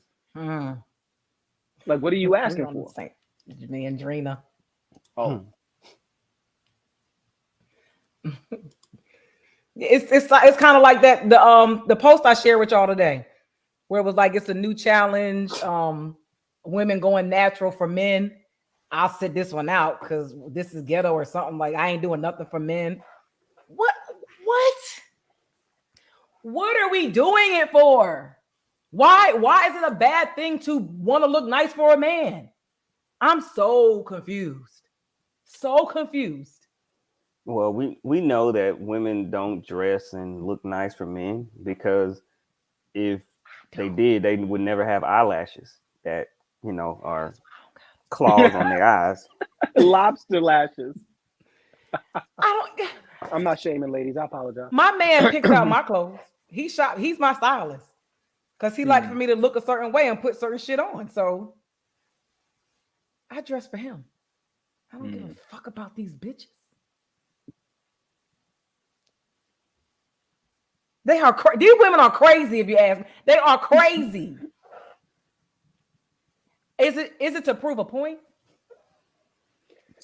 Like, what are you asking for? Me and Drina. Oh. It's kind of like that the post I shared with y'all today, where it was like it's a new challenge. Women going natural for men. I'll sit this one out because this is ghetto or something. Like I ain't doing nothing for men. What are we doing it for? Why is it a bad thing to want to look nice for a man? I'm so confused. So confused. Well, we know that women don't dress and look nice for men because if they did, they would never have eyelashes that, are claws on their eyes. Lobster lashes. I'm not shaming ladies. I apologize. My man picks out my clothes. He's my stylist. Because he likes for me to look a certain way and put certain shit on. So I dress for him. I don't give a fuck about these bitches. They are these women are crazy, if you ask me. They are crazy. Is it to prove a point?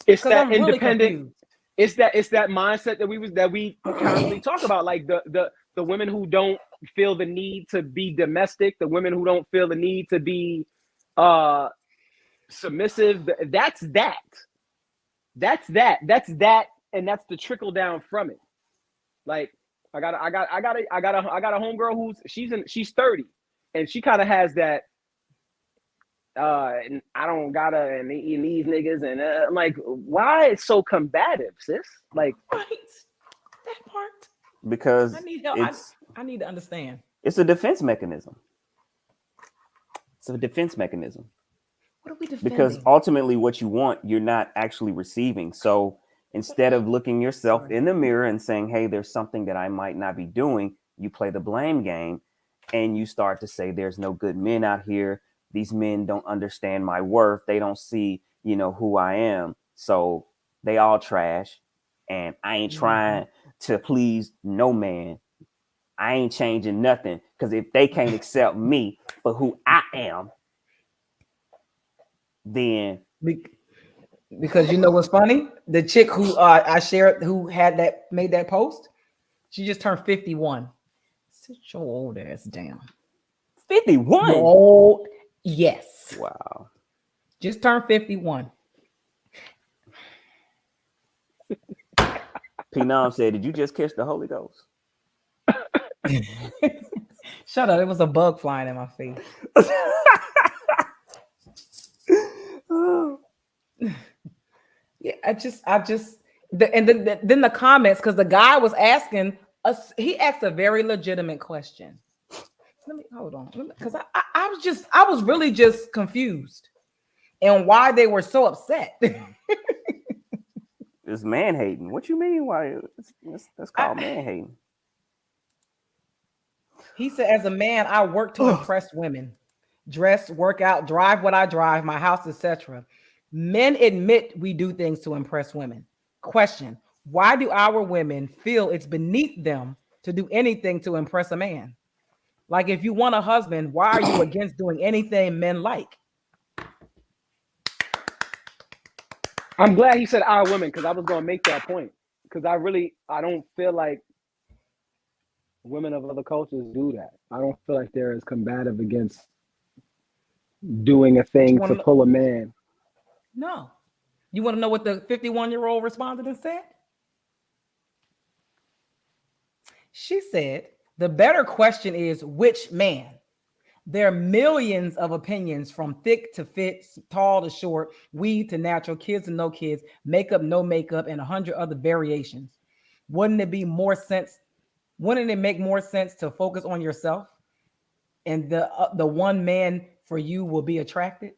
It's that independent. It's that mindset that we constantly talk about. Like the women who don't feel the need to be domestic, the women who don't feel the need to be submissive. That's that, and that's the trickle down from it. Like I got a homegirl she's 30, and she kind of has that. And I don't gotta and these niggas, and I'm like, why it's so combative, sis? Like, right, that part. Because I need help. I need to understand. It's a defense mechanism. What are we defending? Because ultimately what you want, you're not actually receiving. So instead of looking yourself in the mirror and saying, hey, there's something that I might not be doing, you play the blame game and you start to say there's no good men out here. These men don't understand my worth. They don't see, who I am. So they all trash. And I ain't trying to please no man. I ain't changing nothing. Because if they can't accept me for who I am, then Because you know what's funny? The chick who I shared, who made that post, she just turned 51. Sit your old ass down. 51. Old, yes. Wow. Just turned 51. P-Nom said, "Did you just catch the Holy Ghost?" Shut up! It was a bug flying in my face. Yeah, then the comments, because the guy was asking us, he asked a very legitimate question. Let me hold on, because I was really just confused and why they were so upset. It's man hating. What you mean? Why? That's called man hating. He said, as a man, I work to impress women, dress, work out, drive what I drive, my house, etc. Men admit we do things to impress women. Question: why do our women feel it's beneath them to do anything to impress a man? Like, if you want a husband, why are you against doing anything men like? I'm glad he said our women, because I was going to make that point. Because I don't feel like women of other cultures do that. I don't feel like they're as combative against doing a thing to pull a man. No. You want to know what the 51-year-old responded and said? She said, the better question is, which man? There are millions of opinions, from thick to fit, tall to short, weed to natural, kids to no kids, makeup, no makeup, and 100 other variations. Wouldn't it make more sense to focus on yourself, and the one man for you will be attracted?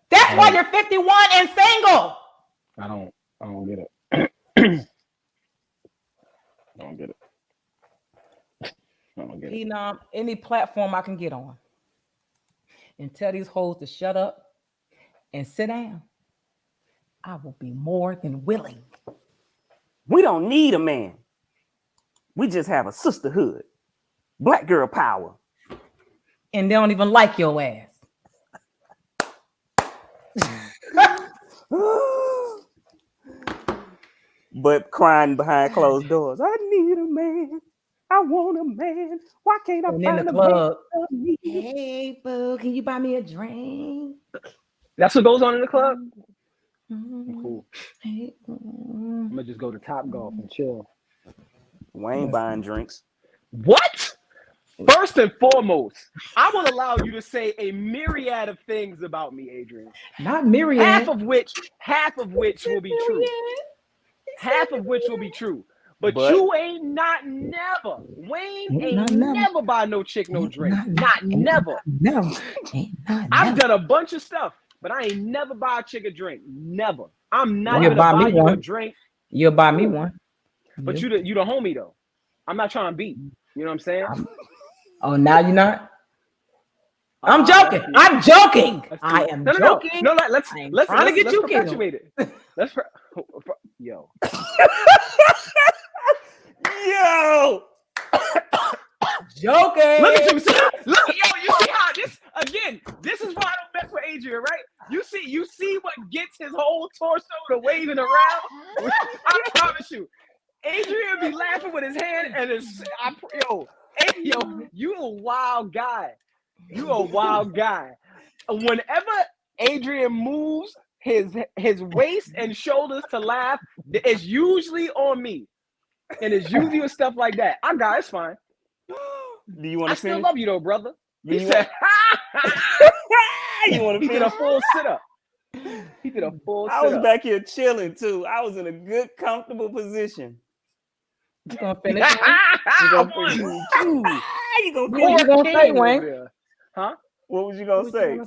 That's why you're 51 and single. I don't get it. I don't get it. Phenom, any platform I can get on and tell these hoes to shut up and sit down, I will be more than willing. We don't need a man. We just have a sisterhood. Black girl power. And they don't even like your ass. But crying behind closed doors. I need a man. I want a man. Why can't I find the club? Hey, boo, can you buy me a drink? That's what goes on in the club? Mm-hmm. Cool. Hey, I'm going to just go to Top Golf and chill. We ain't buying drinks. What? First and foremost, I will allow you to say a myriad of things about me, Adrian. Not myriad. Half of which will be true. Half of which will be true. But you ain't never. Wayne ain't never buy no chick no drink. Never. I've done a bunch of stuff, but I ain't never buy a chick a drink. Never. I'm not gonna buy you a drink. You'll buy me one. But you the homie though. I'm not trying to beat. You know what I'm saying? Oh, now you're not? I'm joking. I'm joking. I am joking. No, let's trying to get you perpetuate it. Yo. Yo. Joking. Look at you. Look, yo, you see how this is why I don't mess with Adrian, right? You see what gets his whole torso to waving around? I promise you. Adrian be laughing with his hand and you a wild guy. You a wild guy. Whenever Adrian moves his waist and shoulders to laugh, it's usually on me. And it's usually with stuff like that. It's fine. Do you want to finish? I still love you though, brother. He said, you want to finish? He did a full sit-up. I was back here chilling too. I was in a good, comfortable position. You gonna finish? You gonna say, Wayne? Huh? What was you gonna say?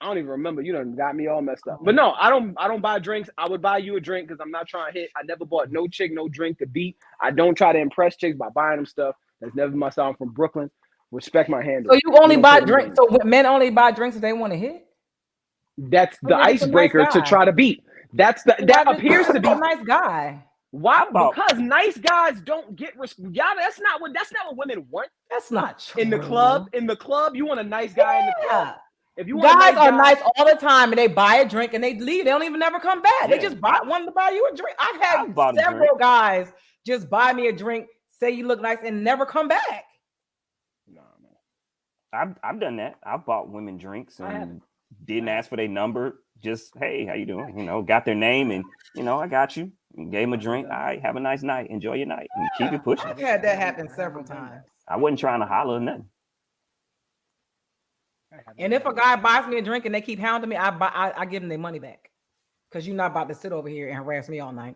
I don't even remember. You done got me all messed up. But no, I don't buy drinks. I would buy you a drink because I'm not trying to hit. I never bought no chick, no drink to beat. I don't try to impress chicks by buying them stuff. That's never my style. I'm from Brooklyn. Respect my handle. So you only buy drinks. So men only buy drinks if they want to hit? That's the icebreaker to try to beat. That appears to be a nice guy. Why? Because nice guys don't get respect. Yeah, that's not what women want. That's not true. In the club, you want a nice guy in the club. If you want guys a nice are guy, nice all the time, and they buy a drink and they leave. They don't even never come back. They Yeah. just wanted to buy you a drink. I've I had bought a several drink. guys just buy me a drink, say you look nice, and never come back. Nah, man. I've done that. I've bought women drinks I and haven't. didn't ask for their number. Just, hey, how you doing? You know, got their name and, you know, I got you. And gave them a drink. All right, have a nice night. Enjoy your night. And keep it pushing. I've had that happen several times. I wasn't trying to holler or nothing. And if a guy buys me a drink and they keep hounding me, I give them their money back. Because you're not about to sit over here and harass me all night.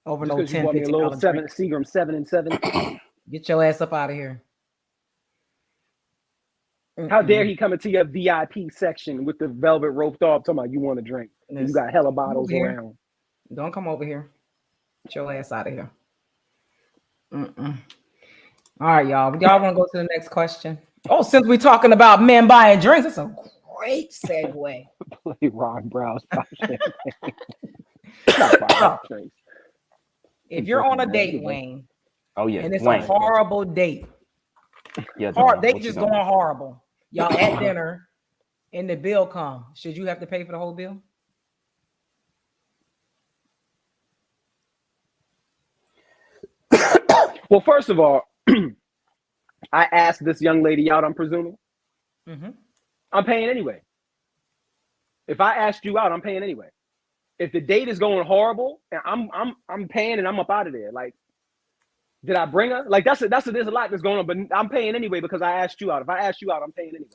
Over no Just 'cause you $10, bought me a little $15 seven drink. Seagram 7 and 7. Get your ass up out of here. How dare he come into your VIP section with the velvet roped off talking about you want a drink. And you got hella bottles here. around. Don't come over here. Get your ass out of here. All right, y'all. Y'all want to go to the next question? Oh, since we're talking about men buying drinks, it's a great segue. Play Ron Brow's pop champagne. Not pop drinks. If you're on a date, Wayne, Oh, yeah. and it's Wayne. a horrible date, Yeah, they what just you going gonna horrible. Y'all at dinner, and the bill come. Should you have to pay for the whole bill? Well, first of all, I asked this young lady out, I'm presuming. Mm-hmm. I'm paying anyway. If I asked you out, I'm paying anyway. If the date is going horrible, and I'm paying and I'm up out of there. Like, did I bring her? Like there's a lot that's going on, but I'm paying anyway because I asked you out. If I asked you out, I'm paying anyway.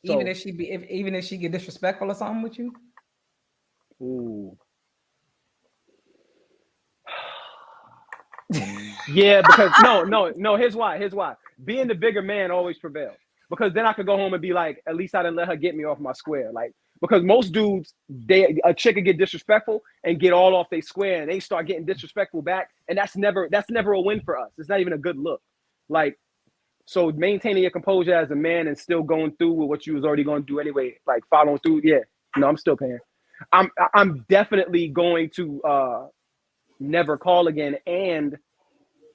So, Even if she get disrespectful or something with you? Ooh. Yeah, because no. Here's why. Being the bigger man always prevails. Because then I could go home and be like, at least I didn't let her get me off my square. Like, because most dudes, a chick could get disrespectful and get all off their square, and they start getting disrespectful back, and that's never a win for us. It's not even a good look. Like, so maintaining your composure as a man and still going through with what you was already going to do anyway, like following through. Yeah, no, I'm still paying. I'm definitely going to never call again, and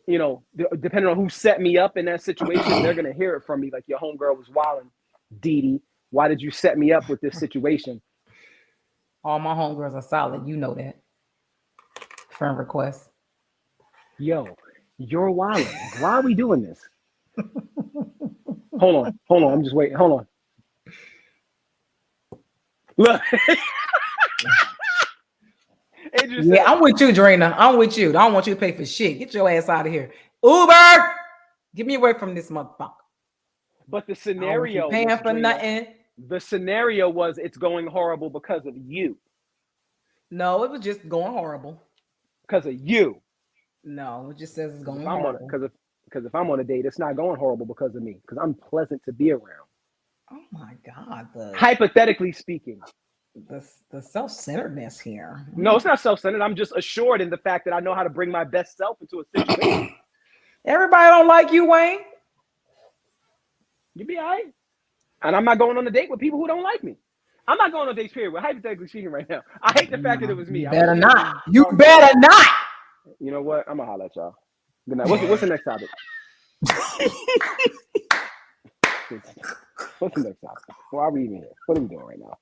you know, depending on who set me up in that situation, they're gonna hear it from me. Like, your homegirl was wilding, Dee Dee. Why did you set me up with this situation? All my homegirls are solid. You know that. Friend request. Yo, you're wilding. Why are we doing this? Hold on. I'm just waiting. Hold on. Look. Adrian said, I'm with you, Drina. I'm with you. I don't want you to pay for shit. Get your ass out of here. Uber, get me away from this motherfucker. but the scenario, paying was, for Drina, nothing. the scenario was it's going horrible because of you. No, it was just going horrible. Because of you. No, it just says it's going If I'm horrible. because if I'm on a date, it's not going horrible because of me. Because I'm pleasant to be around. Oh my God. Hypothetically speaking. The self-centeredness here. No, it's not self-centered. I'm just assured in the fact that I know how to bring my best self into a situation. Everybody don't like you, Wayne. You be all right. And I'm not going on a date with people who don't like me. I'm not going on dates, period. We're hypothetically speaking right now. I hate the fact that it was me. You better not. You better not. You know what? I'm going to holler at y'all. Good night. What's the next topic? What's the next topic? Why are we even here? What are we doing right now?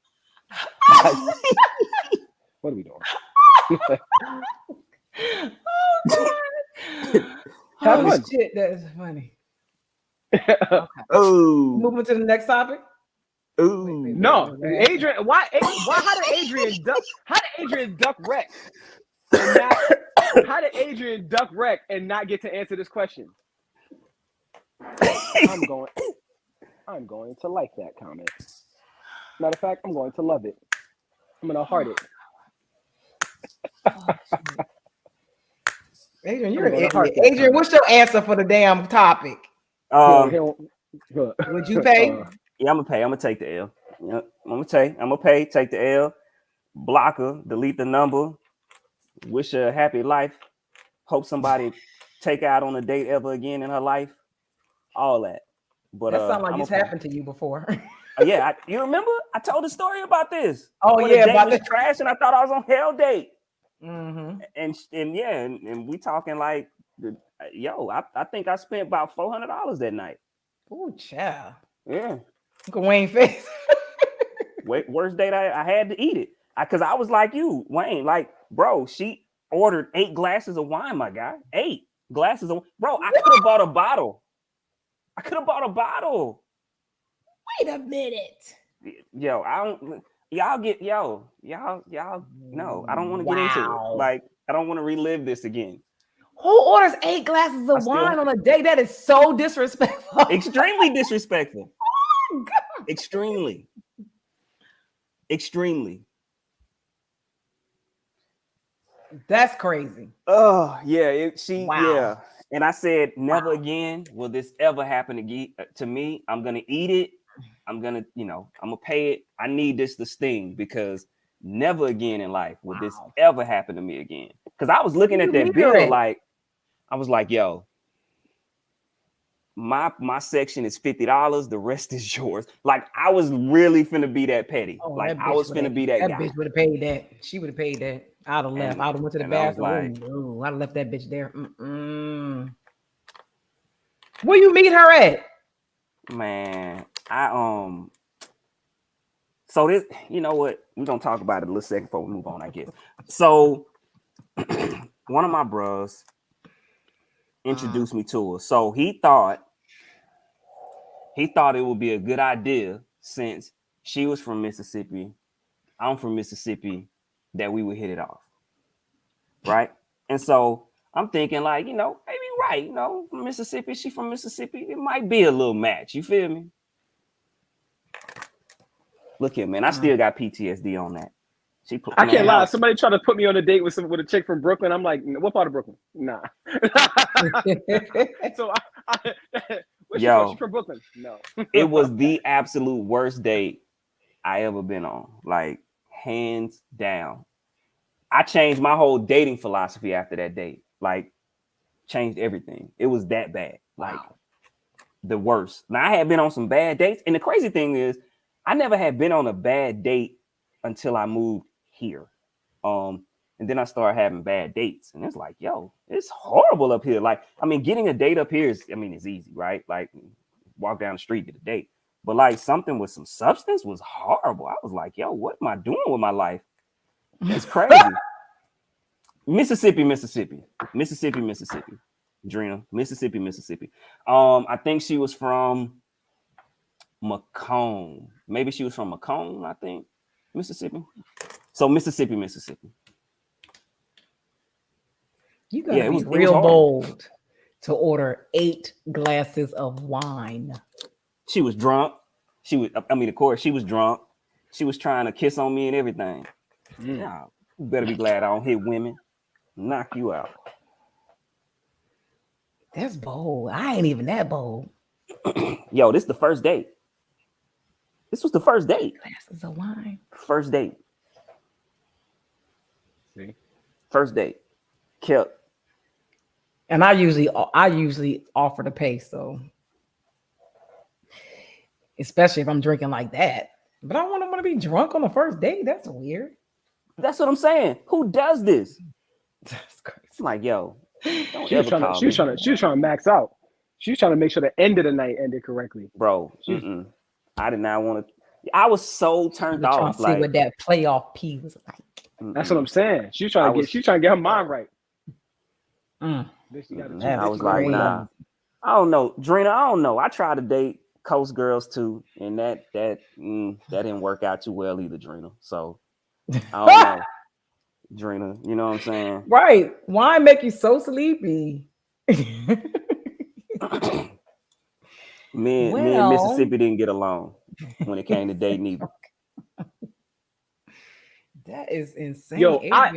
What are we doing? Oh, shit, that's funny. Okay. Oh, Moving to the next topic. ooh. No, Adrian. Why? How did Adrian duck? How did Adrian duck wreck? How did Adrian duck wreck and not get to answer this question? I'm going to like that comment. Matter of fact, I'm going to love it. I'm gonna heart it. Adrian, you're an idiot. Adrian, what's your answer for the damn topic? Would you pay? Yeah, I'm gonna take the L. Yeah, I'm gonna pay, take the L, block her, delete the number, wish her a happy life, hope somebody take her out on a date ever again in her life, all that. But that sounds like it's happened to you before. Yeah, you remember? I told a story about this. Oh when yeah, the date about was the trash, and I thought I was on hell date. Mm-hmm. And we talking like, I think I spent about $400 that night. Oh, child. Yeah. Look at Wayne face. Worst date, I had to eat it. Because I was like you, Wayne. Like, bro, she ordered 8 glasses of wine, my guy. 8 glasses of bro. I could have bought a bottle. Wait a minute. Yo, I don't. Y'all no, I don't want to get into it. Like, I don't want to relive this again. Who orders 8 glasses of wine on a day? That is so disrespectful. Extremely disrespectful. Oh, God. Extremely. That's crazy. Oh yeah, Wow. yeah. And I said, never again will this ever happen again to me. I'm gonna eat it. I'm gonna pay it. I need this to sting because never again in life will this ever happen to me again. Because I was looking at that bill, like I was like, yo, my section is $50. The rest is yours. Like I was really finna be that petty. Like I was finna be that guy. That bitch would have paid that. She would have paid that. I'd have left. I'd have went to the bathroom. I'd have left that bitch there. Where you meet her at? Man, so this, you know what? We're gonna talk about it a little second before we move on, I guess. So one of my bros introduced me to her. So he thought it would be a good idea since she was from Mississippi, I'm from Mississippi, that we would hit it off. Right? And so I'm thinking like, maybe right, from Mississippi, she from Mississippi, it might be a little match. You feel me? Look here, man. I still got PTSD on that. I can't lie. Somebody tried to put me on a date with a chick from Brooklyn. I'm like, what part of Brooklyn? Nah. So she from Brooklyn? No. It was the absolute worst date I ever been on. Like, hands down. I changed my whole dating philosophy after that date. Like, changed everything. It was that bad. Like, the worst. Now, I had been on some bad dates. And the crazy thing is, I never had been on a bad date until I moved here. And then I started having bad dates. And it's like, yo, it's horrible up here. Like, getting a date up here is, it's easy, right? Like, walk down the street, get a date. But like something with some substance was horrible. I was like, yo, what am I doing with my life? It's crazy. Mississippi. Drina, Mississippi. I think she was from Macomb. Maybe she was from Macomb, I think. Mississippi. So Mississippi. You gotta be real bold to order 8 glasses of wine. She was drunk. Of course, she was drunk. She was trying to kiss on me and everything. Yeah, you better be glad I don't hit women. Knock you out. That's bold. I ain't even that bold. Yo, this is the first date. This was the first date. Glasses of wine. First date. See? First date. Kept. And I usually offer to pay, so especially if I'm drinking like that. But I want to be drunk on the first date. That's weird. That's what I'm saying. Who does this? That's crazy. It's like, yo, she was trying to max out. She was trying to make sure the end of the night ended correctly. Bro, I did not want to. I was so turned off. Like, see what that playoff P was like. That's what I'm saying. She was trying to get her mind right. I was like, nah. I don't know, Drina. I don't know. I tried to date coast girls too, and that didn't work out too well either, Drina. So I don't know, Drina. You know what I'm saying? Right? Why make you so sleepy? Me and Mississippi didn't get along when it came to dating either. That is insane. Yo, I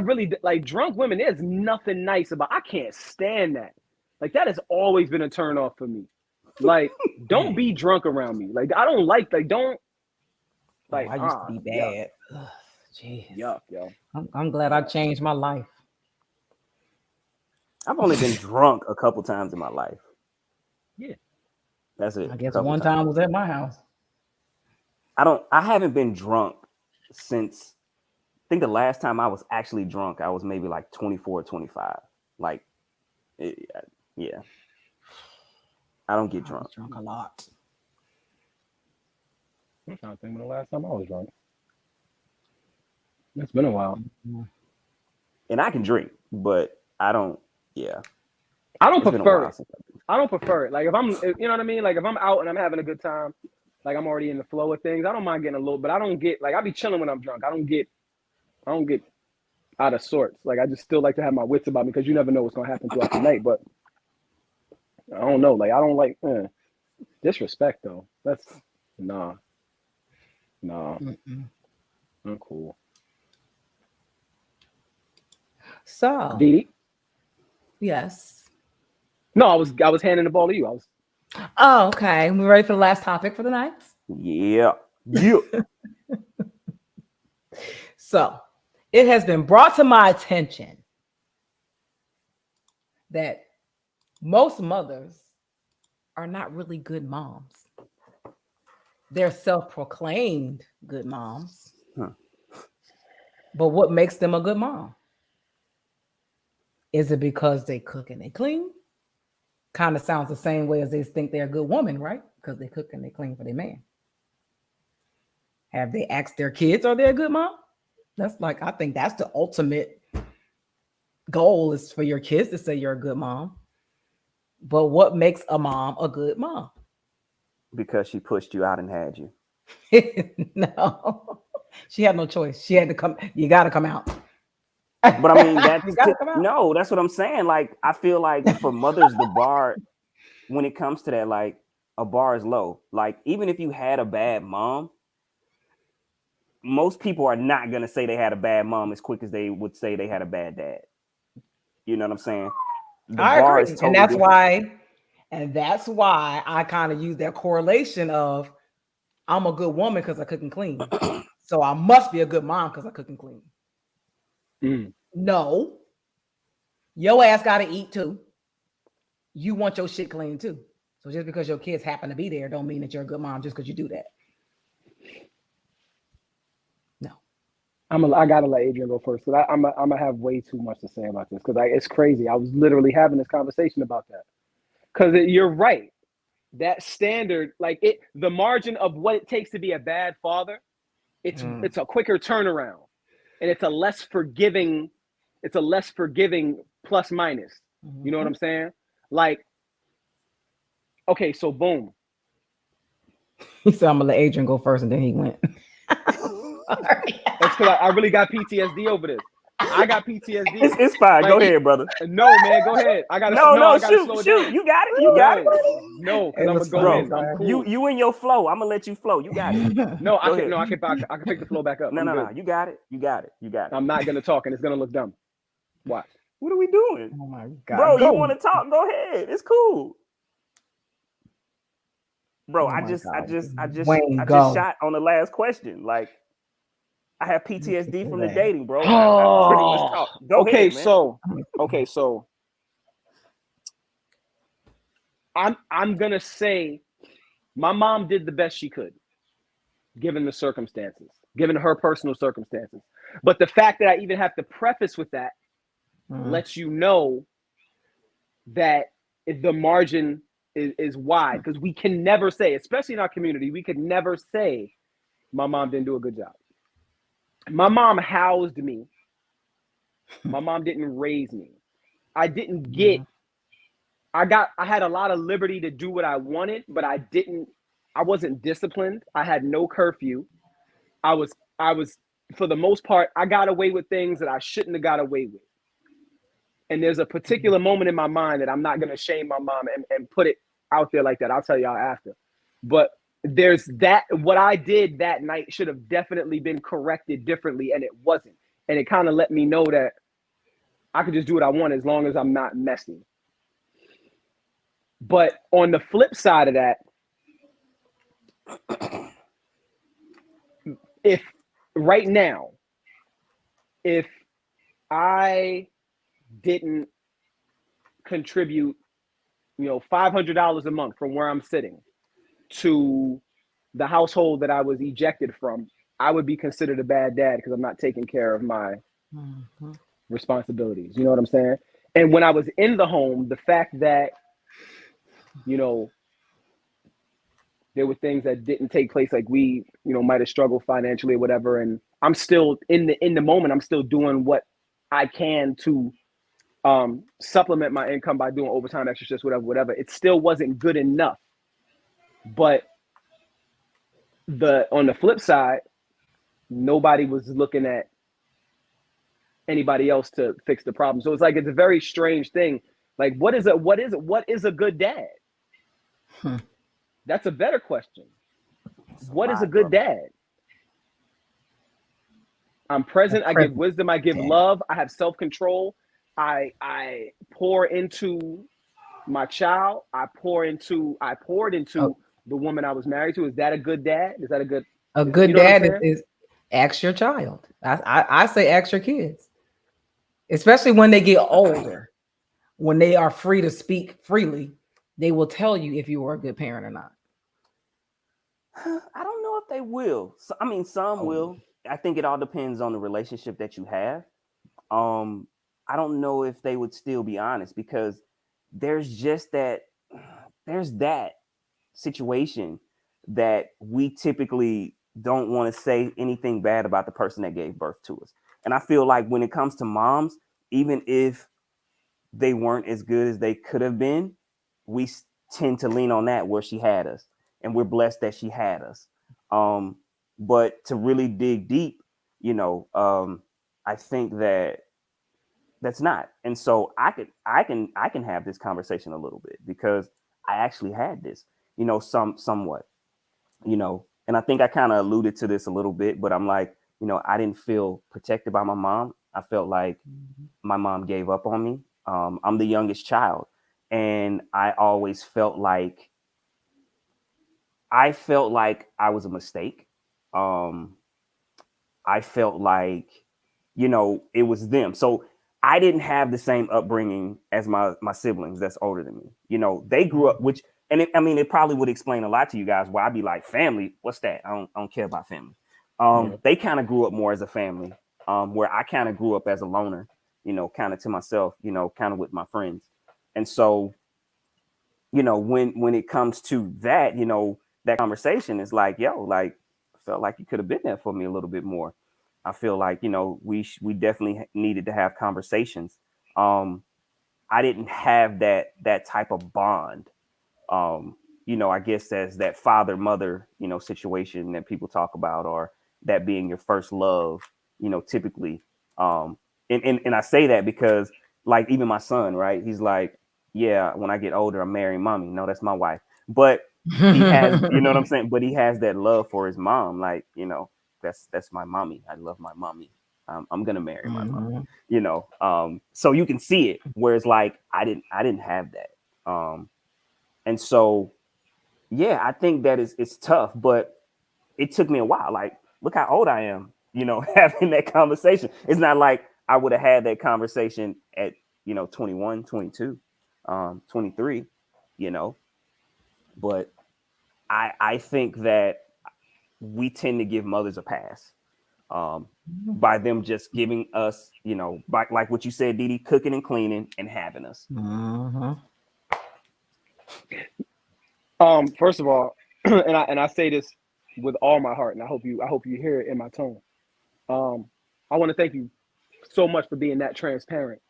really like drunk women. There's nothing nice about. I can't stand that. Like that has always been a turn off for me. Like, don't be drunk around me. Like I don't like. Like don't. Like I used to be bad. Jeez. Yuck, yo. I'm glad I changed my life. I've only been drunk a couple times in my life. Yeah, that's it. I guess one time was at my house. I haven't been drunk since. I think the last time I was actually drunk, I was maybe like 24, 25. Like, yeah. I don't get drunk. Drunk a lot. I'm trying to think when the last time I was drunk. It's been a while. And I can drink, but I don't. Yeah, I don't it's been a prefer while it. since I don't prefer it. Like if I'm, you know what I mean? Like if I'm out and I'm having a good time, like I'm already in the flow of things. I don't mind getting a little, but I don't get like I be chilling when I'm drunk. I don't get out of sorts. Like I just still like to have my wits about me because you never know what's gonna happen throughout the night. But I don't know. Like I don't like disrespect though. That's nah. Mm-mm. I'm cool. So, Dee? yes. No, I was handing the ball to you. I was. Oh, okay. We ready for the last topic for the night? Yeah. So, it has been brought to my attention that most mothers are not really good moms. They're self-proclaimed good moms. Huh. But what makes them a good mom? Is it because they cook and they clean? Kind of sounds the same way as they think they're a good woman, right? Because they cook and they clean for their man. Have they asked their kids, are they a good mom? That's like, I think that's the ultimate goal is for your kids to say you're a good mom. But what makes a mom a good mom? Because she pushed you out and had you. No, she had no choice. She had to come. You got to come out. But I mean, that's You gotta come out. no, that's what I'm saying. Like, I feel like for mothers, the bar, when it comes to that, like, a bar is low. Like, even if you had a bad mom, most people are not going to say they had a bad mom as quick as they would say they had a bad dad. You know what I'm saying? The I bar agree. is totally And that's why I kind of use that correlation of I'm a good woman because I cook and clean. So I must be a good mom because I cook and clean. Mm. No. Your ass got to eat too. You want your shit clean too. So just because your kids happen to be there don't mean that you're a good mom just because you do that. No. I gotta let Adrian go first because I'm gonna have way too much to say about this because it's crazy. I was literally having this conversation about that because you're right. That standard, like the margin of what it takes to be a bad father, it's a quicker turnaround, and it's a less forgiving plus minus. You know what I'm saying? Like, okay, so boom. He said I'm gonna let Adrian go first, and then he went. That's because I really got PTSD over this. I got PTSD. It's fine. Go ahead, brother. No, man, go ahead. I gotta shoot. You got it. You got it. No, because I'm gonna go in. I'm cool. You in your flow. I'm gonna let you flow. You got it. No, I can pick the flow back up. No. You got it. I'm not gonna talk, and it's gonna look dumb. Watch. What are we doing? Oh my God. Bro, you want to talk? Go ahead. It's cool. Bro, I just shot on the last question. Like, I have PTSD from the dating, bro. I pretty much talk. Go ahead, man. So I'm gonna say my mom did the best she could, given the circumstances, given her personal circumstances. But the fact that I even have to preface with that lets you know that the margin is wide, because we can never say, especially in our community, we could never say my mom didn't do a good job. My mom housed me. My mom didn't raise me. I had a lot of liberty to do what I wanted, but I wasn't disciplined. I had no curfew. I was for the most part, I got away with things that I shouldn't have got away with. And there's a particular moment in my mind that I'm not going to shame my mom and put it out there like that. I'll tell y'all after. But there's that, what I did that night should have definitely been corrected differently, and it wasn't. And it kind of let me know that I could just do what I want as long as I'm not messy. But on the flip side of that, if right now, if I didn't contribute, $500 a month from where I'm sitting to the household that I was ejected from, I would be considered a bad dad because I'm not taking care of my responsibilities. You know what I'm saying? And when I was in the home, the fact that, There were things that didn't take place, like we, might have struggled financially or whatever. And I'm still in the moment. I'm still doing what I can to supplement my income by doing overtime, extra shifts, whatever. It still wasn't good enough. But on the flip side, nobody was looking at anybody else to fix the problem. So it's like, it's a very strange thing. Like, what is a good dad? That's a better question. What is a good dad? I'm present. I give wisdom. I give love. I have self-control. I pour into my child. I poured into the woman I was married to. Is that a good dad? Is that a good? A good dad is ask your child. I say ask your kids, especially when they get older, when they are free to speak freely. They will tell you if you were a good parent or not. I don't know if they will. So, I mean, some will. I think it all depends on the relationship that you have. I don't know if they would still be honest, because there's that situation that we typically don't want to say anything bad about the person that gave birth to us. And I feel like when it comes to moms, even if they weren't as good as they could have been, we tend to lean on that, where she had us, and we're blessed that she had us. But to really dig deep, I think that's not. And so I can have this conversation a little bit, because I actually had this, somewhat, and I think I kind of alluded to this a little bit, but I'm like, I didn't feel protected by my mom. I felt like my mom gave up on me. I'm the youngest child, and I always felt like I was a mistake. I felt like, it was them. So I didn't have the same upbringing as my siblings that's older than me. They grew up, it probably would explain a lot to you guys why I'd be like, family, what's that? I don't care about family. They kind of grew up more as a family, where I kind of grew up as a loner, kind of to myself, kind of with my friends. And so, when it comes to that, that conversation is like, I felt like you could have been there for me a little bit more. I feel like, we definitely needed to have conversations. I didn't have that type of bond. I guess as that father mother, situation that people talk about, or that being your first love, typically. And I say that because, like, even my son, right? He's like, yeah, when I get older, I'm marrying mommy. No, that's my wife. But he has, you know what I'm saying? But he has that love for his mom. Like, that's my mommy. I love my mommy. I'm gonna marry my mom. So you can see it. Whereas, like, I didn't have that. And so, yeah, I think that it's tough, but it took me a while. Like, look how old I am, having that conversation. It's not like I would have had that conversation at, 21, 22, 23, but I think that we tend to give mothers a pass, by them just giving us, like what you said, Didi, cooking and cleaning and having us. First of all, and I say this with all my heart, and I hope you hear it in my tone. I want to thank you so much for being that transparent,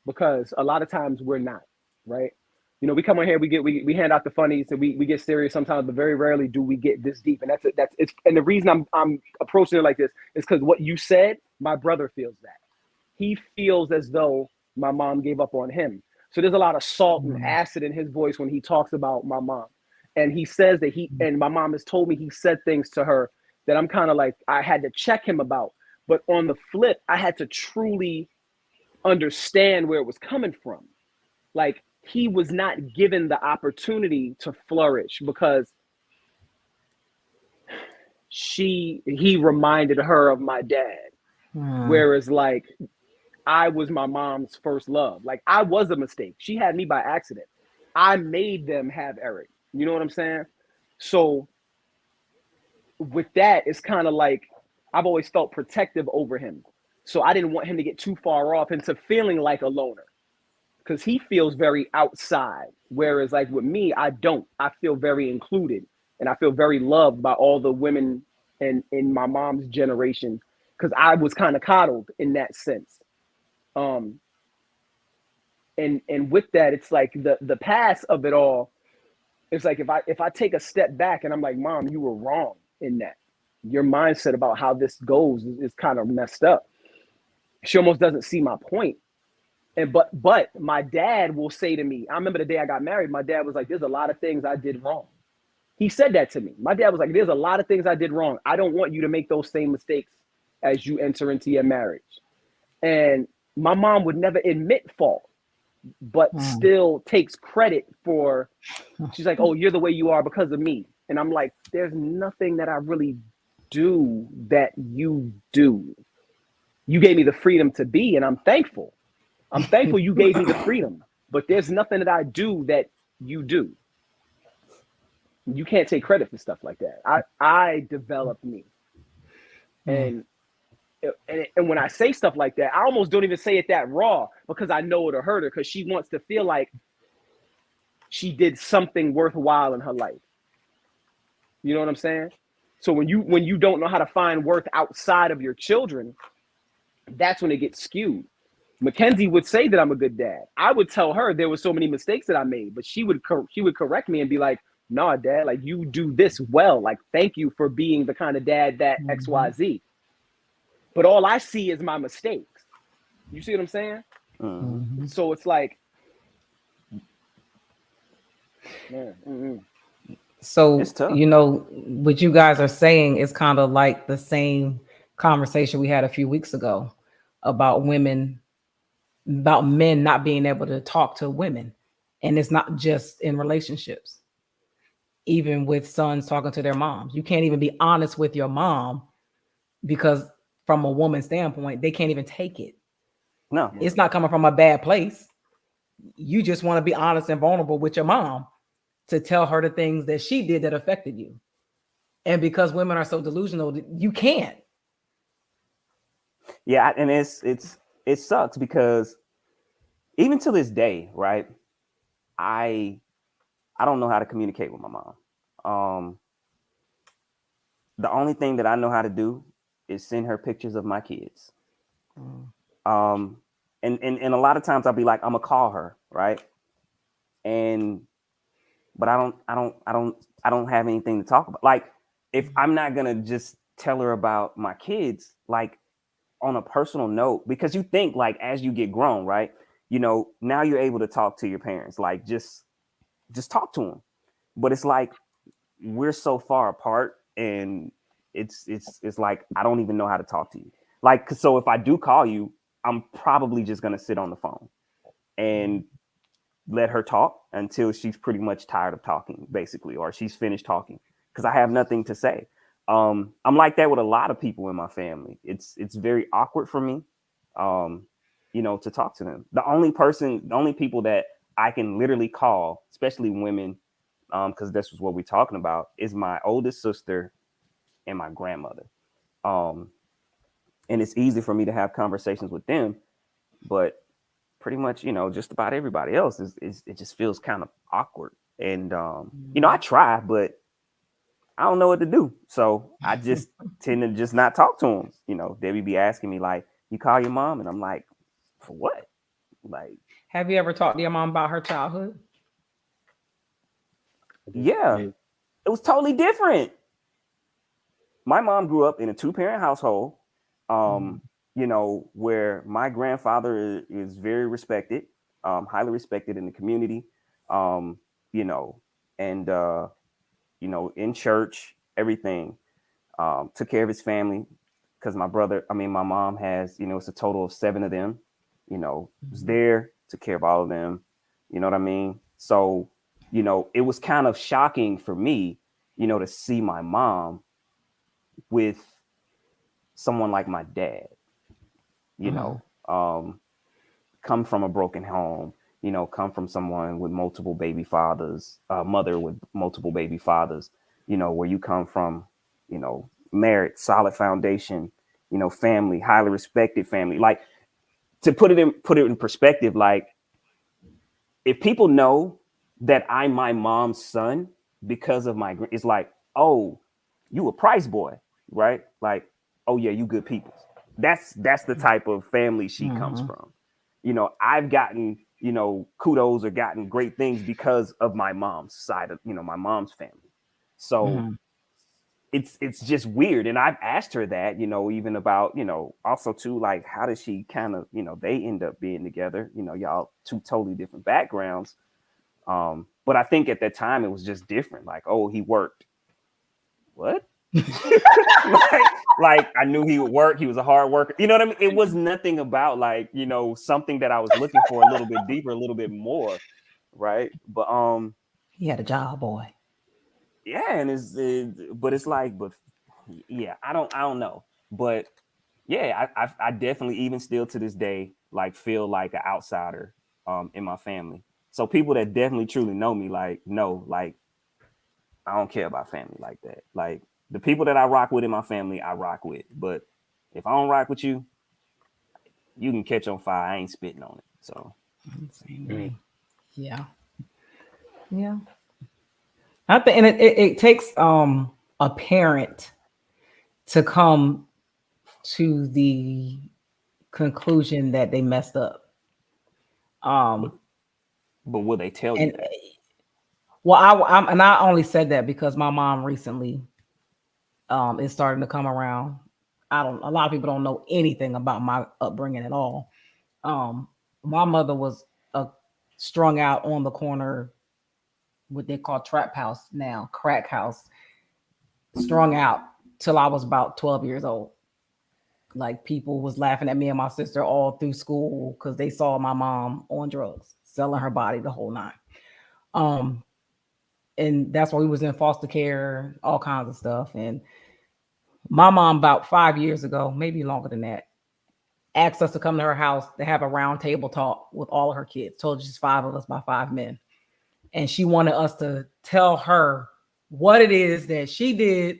because a lot of times we're not, right? We come on here, we hand out the funnies, and we get serious sometimes, but very rarely do we get this deep. And and the reason I'm approaching it like this is because what you said, my brother feels that. He feels as though my mom gave up on him. So there's a lot of salt and acid in his voice when he talks about my mom. And he says that and my mom has told me he said things to her that I'm kind of like, I had to check him about. But on the flip, I had to truly understand where it was coming from. Like, he was not given the opportunity to flourish because he reminded her of my dad. Whereas, like, I was my mom's first love. Like, I was a mistake. She had me by accident. I made them have Eric. You know what I'm saying? So with that, it's kind of like I've always felt protective over him. So I didn't want him to get too far off into feeling like a loner, because he feels very outside. Whereas, like, with me, I don't. I feel very included. And I feel very loved by all the women in my mom's generation, because I was kind of coddled in that sense. And with that, it's like the past of it all. It's like if I take a step back and I'm like, Mom, you were wrong in that. Your mindset about how this goes is kind of messed up. She almost doesn't see my point. And but my dad will say to me, I remember the day I got married, my dad was like, there's a lot of things I did wrong. He said that to me. My dad was like, there's a lot of things I did wrong. I don't want you to make those same mistakes as you enter into your marriage. And my mom would never admit fault, but still takes credit for, she's like, oh, you're the way you are because of me. And I'm like, there's nothing that I really do that you do. You gave me the freedom to be, and I'm thankful. I'm thankful you gave me the freedom, but there's nothing that I do that you do. You can't take credit for stuff like that. I developed me. And when I say stuff like that, I almost don't even say it that raw, because I know it'll hurt her, because she wants to feel like she did something worthwhile in her life. You know what I'm saying? So when you don't know how to find worth outside of your children, that's when it gets skewed. Mackenzie would say that I'm a good dad. I would tell her there were so many mistakes that I made, but she would correct me and be like, nah, Dad, like, you do this well. Like, thank you for being the kind of dad that XYZ. But all I see is my mistakes. You see what I'm saying? So it's like, So, It's tough. you know, what you guys are saying is kind of like the same conversation we had a few weeks ago about men not being able to talk to women. And it's not just in relationships, even with sons talking to their moms. You can't even be honest with your mom, because from a woman's standpoint, they can't even take it. No. It's not coming from a bad place. You just want to be honest and vulnerable with your mom to tell her the things that she did that affected you. And because women are so delusional, you can't. Yeah, and it sucks, because even to this day, right? I don't know how to communicate with my mom. The only thing that I know how to do is send her pictures of my kids. And a lot of times I'll be like, I'm gonna call her, right? But I don't have anything to talk about. Like, if I'm not gonna just tell her about my kids, like, on a personal note, because you think, like, as you get grown, right? You know, now you're able to talk to your parents, like, just talk to them. But it's like, we're so far apart, and it's like, I don't even know how to talk to you. Like, so if I do call you, I'm probably just gonna sit on the phone and let her talk until she's pretty much tired of talking, basically, or she's finished talking, because I have nothing to say. I'm like that with a lot of people in my family. It's very awkward for me, you know, to talk to them. The only people that I can literally call, especially women, because this is what we're talking about, is my oldest sister and my grandmother. And it's easy for me to have conversations with them, but pretty much, you know, just about everybody else it just feels kind of awkward. And you know, I try, but I don't know what to do. So I just tend to just not talk to them. You know, Debbie be asking me, like, you call your mom? And I'm like, for what? Like, Have you ever talked to your mom about her childhood? yeah, it was totally different. My mom grew up in a 2-parent household, you know, where my grandfather is very respected, highly respected in the community, you know, and, you know, in church, everything, took care of his family, because my mom has, you know, it's a total of 7 of them, you know, was there, took care of all of them, you know what I mean? So, you know, it was kind of shocking for me, you know, to see my mom with someone like my dad, you know, come from a broken home, you know, come from someone with multiple baby fathers, mother with multiple baby fathers, you know, where you come from, you know, married, solid foundation, you know, family, highly respected family. Like, to put it in perspective, like, if people know that I'm my mom's son, because of my, it's like, oh, you a Price boy, right? Like, oh yeah, you good people. That's the type of family she comes from. You know, I've gotten, you know, kudos or gotten great things because of my mom's side of, you know, my mom's family. So it's just weird. And I've asked her that, you know, even about, you know, also too, like, how does she kind of, you know, they end up being together, you know, y'all two totally different backgrounds. But I think at that time it was just different. Like, oh, he worked. What? like I knew he would work. He was a hard worker. You know what I mean? It was nothing about like, you know, something that I was looking for a little bit deeper, a little bit more. Right. But he had a job, boy. yeah, and but it's like, but yeah, I don't know. But yeah, I definitely even still to this day like feel like an outsider in my family. So people that definitely truly know me, like, no, like I don't care about family like that. Like the people that I rock with in my family, I rock with. But if I don't rock with you, you can catch on fire. I ain't spitting on it. So same way. Yeah. I think, and it takes a parent to come to the conclusion that they messed up. but will they tell you that? Well, I only said that because my mom recently is starting to come around. A lot of people don't know anything about my upbringing at all. My mother was strung out on the corner, what they call trap house now, crack house, strung out till I was about 12 years old. Like people was laughing at me and my sister all through school because they saw my mom on drugs, selling her body, the whole nine. And that's why we was in foster care, all kinds of stuff. And my mom, about 5 years ago, maybe longer than that, asked us to come to her house to have a round table talk with all of her kids. Told you just 5 of us by 5 men. And she wanted us to tell her what it is that she did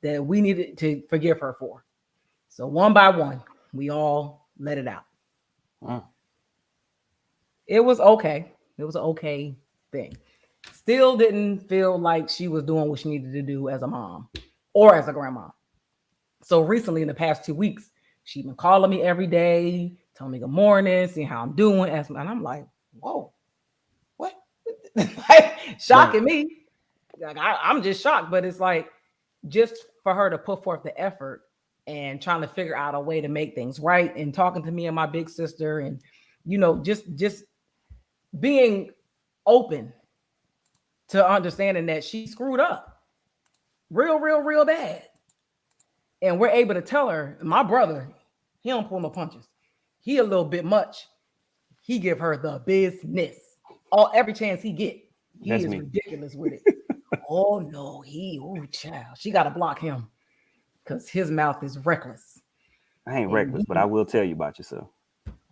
that we needed to forgive her for. So one by one, we all let it out. It was okay. It was an okay thing. Still didn't feel like she was doing what she needed to do as a mom or as a grandma. So recently, in the past 2 weeks, she's been calling me every day, telling me good morning, seeing how I'm doing. And I'm like, whoa, what? Shocking me. Like I'm just shocked, but it's like just for her to put forth the effort and trying to figure out a way to make things right and talking to me and my big sister and, you know, just being open to understanding that she screwed up real bad. And we're able to tell her, my brother, he don't pull no punches. He a little bit much. He give her the business. Every chance he get. He is ridiculous with it. Oh no, child. She got to block him because his mouth is reckless. I ain't reckless, but I will tell you about yourself.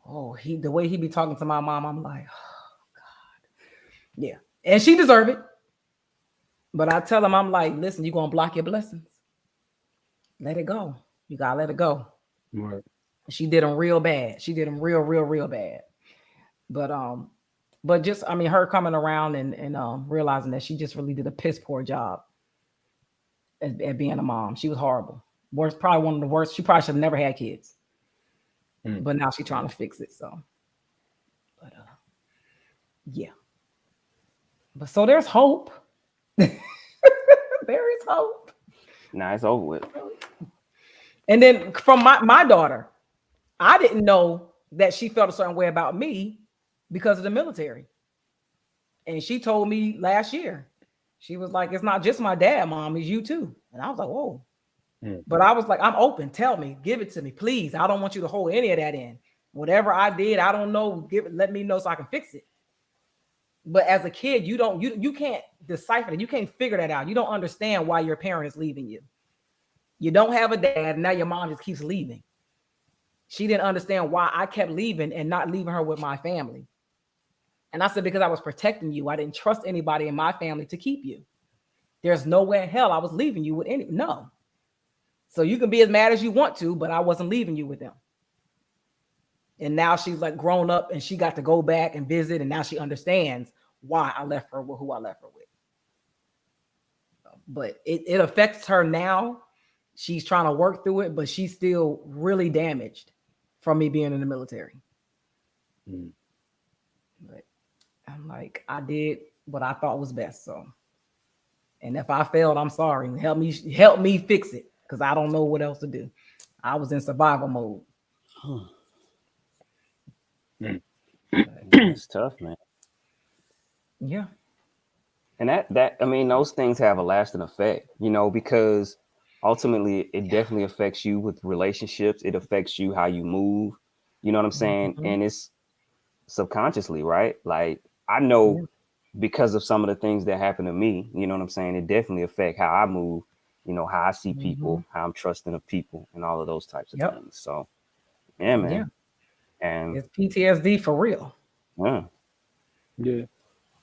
Oh, the way he be talking to my mom, I'm like, oh God. Yeah. And she deserve it. But I tell him, I'm like, listen, you're gonna block your blessings. Let it go. You gotta let it go. Right. She did them real bad. She did them real bad. But just, I mean, her coming around and realizing that she just really did a piss poor job at being a mom. She was horrible. Probably one of the worst. She probably should have never had kids. But now she's trying to fix it. So, but yeah. But so there's hope. There is hope. Nah, it's over with. And then from my daughter, I didn't know that she felt a certain way about me because of the military. And she told me last year, she was like, it's not just my dad, Mom, it's you too. And I was like, whoa. But I was like, I'm open. Tell me, give it to me, please. I don't want you to hold any of that in. Whatever I did, I don't know. Let me know so I can fix it. But as a kid, you can't decipher it. You can't figure that out. You don't understand why your parent is leaving you. You don't have a dad. Now your mom just keeps leaving. She didn't understand why I kept leaving and not leaving her with my family. And I said, because I was protecting you. I didn't trust anybody in my family to keep you. There's no way in hell I was leaving you with no. So you can be as mad as you want to, but I wasn't leaving you with them. And now she's like grown up and she got to go back and visit. And now she understands why I left her with who I left her with. but it affects her now. She's trying to work through it, but she's still really damaged from me being in the military. But I'm like, I did what I thought was best. So, and if I failed, I'm sorry. Help me fix it, because I don't know what else to do. I was in survival mode. It's tough, man. Yeah. And that I mean, those things have a lasting effect, because ultimately it definitely affects you with relationships. It affects you how you move. You know what I'm saying? Mm-hmm. And it's subconsciously, right? Like, I know because of some of the things that happen to me, you know what I'm saying? It definitely affect how I move, how I see people, how I'm trusting of people, and all of those types of things. So, yeah, man. Yeah. And it's PTSD for real. Yeah.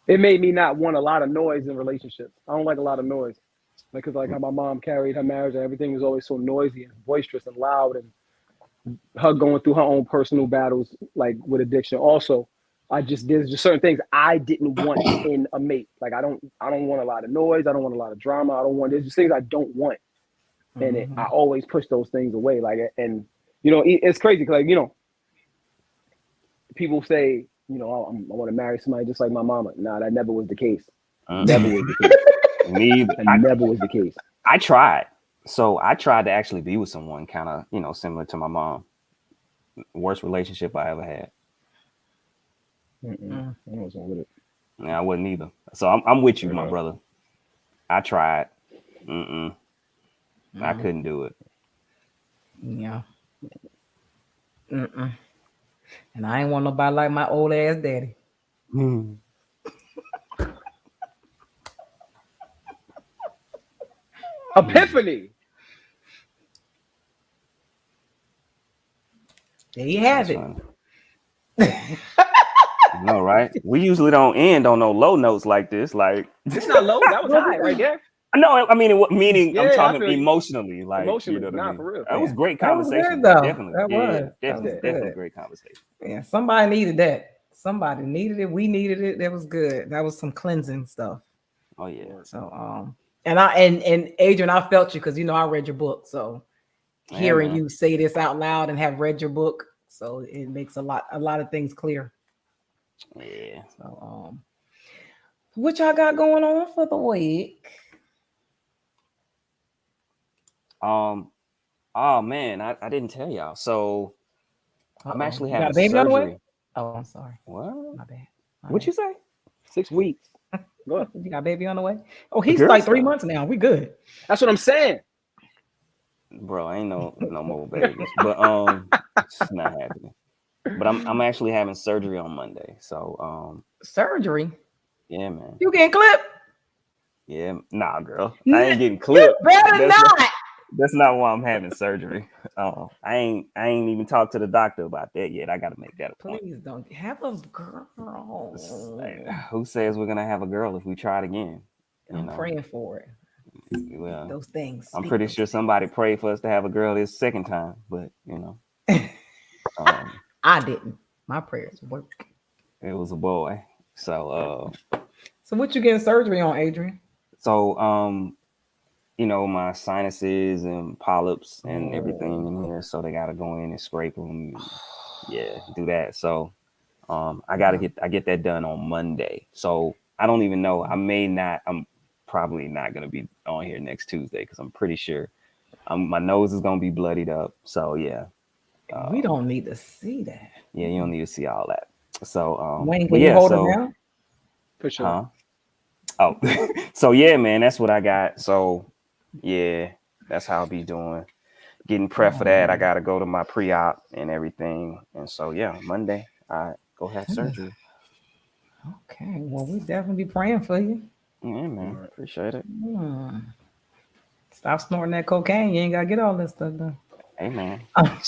It made me not want a lot of noise in relationships. I don't like a lot of noise. Because like how my mom carried her marriage and everything was always so noisy and boisterous and loud, and her going through her own personal battles, like with addiction. Also, there's just certain things I didn't want in a mate. Like I don't want a lot of noise. I don't want a lot of drama. There's just things I don't want. And I always push those things away. Like, and it's crazy because people say, I want to marry somebody just like my mama. Nah, that never was the case. Never was the case. Never was the case. I tried. So I tried to actually be with someone kind of, similar to my mom. Worst relationship I ever had. I wasn't with it. Yeah, I wasn't either. So I'm with you, my brother. I tried. I couldn't do it. Yeah. And I ain't want nobody like my old ass daddy. Epiphany. There you have it. No, right? We usually don't end on no low notes like this. Like, it's not low. That was high right there. No, I mean, meaning I'm talking emotionally. Like, emotionally, what I mean? For real. That was great conversation. That was good, though. Definitely. That was Definitely great conversation. Yeah, somebody needed that. Somebody needed it. We needed it. That was good. That was some cleansing stuff. Oh yeah. So and Adrian, I felt you because I read your book. So hearing you say this out loud and have read your book, so it makes a lot of things clear. Yeah. So what y'all got going on for the week? Oh man, I didn't tell y'all. So I'm actually having a baby surgery. On the way? Oh, I'm sorry. What? My bad. What'd you say? 6 weeks. Go ahead. You got a baby on the way? Oh, he's like 3 months now. We good. That's what I'm saying. Bro, ain't no more babies. But it's not happening. But I'm actually having surgery on Monday. So surgery? Yeah, man. You getting clipped? Yeah, nah, girl. I ain't getting clipped. You better not. That's not why I'm having surgery. I ain't even talked to the doctor about that yet. I gotta make that a point. Please don't have a girl. Who says we're gonna have a girl if we try it again? I'm praying for it. Well, those things. I'm pretty sure somebody prayed for us to have a girl this second time, but I didn't. My prayers work. It was a boy. So what you getting surgery on, Adrian? So my sinuses and polyps and everything in here, so they gotta go in and scrape them. Do that. So I get that done on Monday. So I don't even know. I'm probably not gonna be on here next Tuesday because I'm pretty sure my nose is gonna be bloodied up. So yeah. We don't need to see that. Yeah, you don't need to see all that. So Wayne, can you hold it down? For sure. Oh, so yeah, man, that's what I got. So yeah, that's how I'll be doing. Getting prep for that. I gotta go to my pre-op and everything. And so yeah, Monday I go have surgery. Okay, well, we definitely be praying for you. Yeah, man. Appreciate it. Stop snorting that cocaine. You ain't gotta get all this stuff done. Hey, man. I'm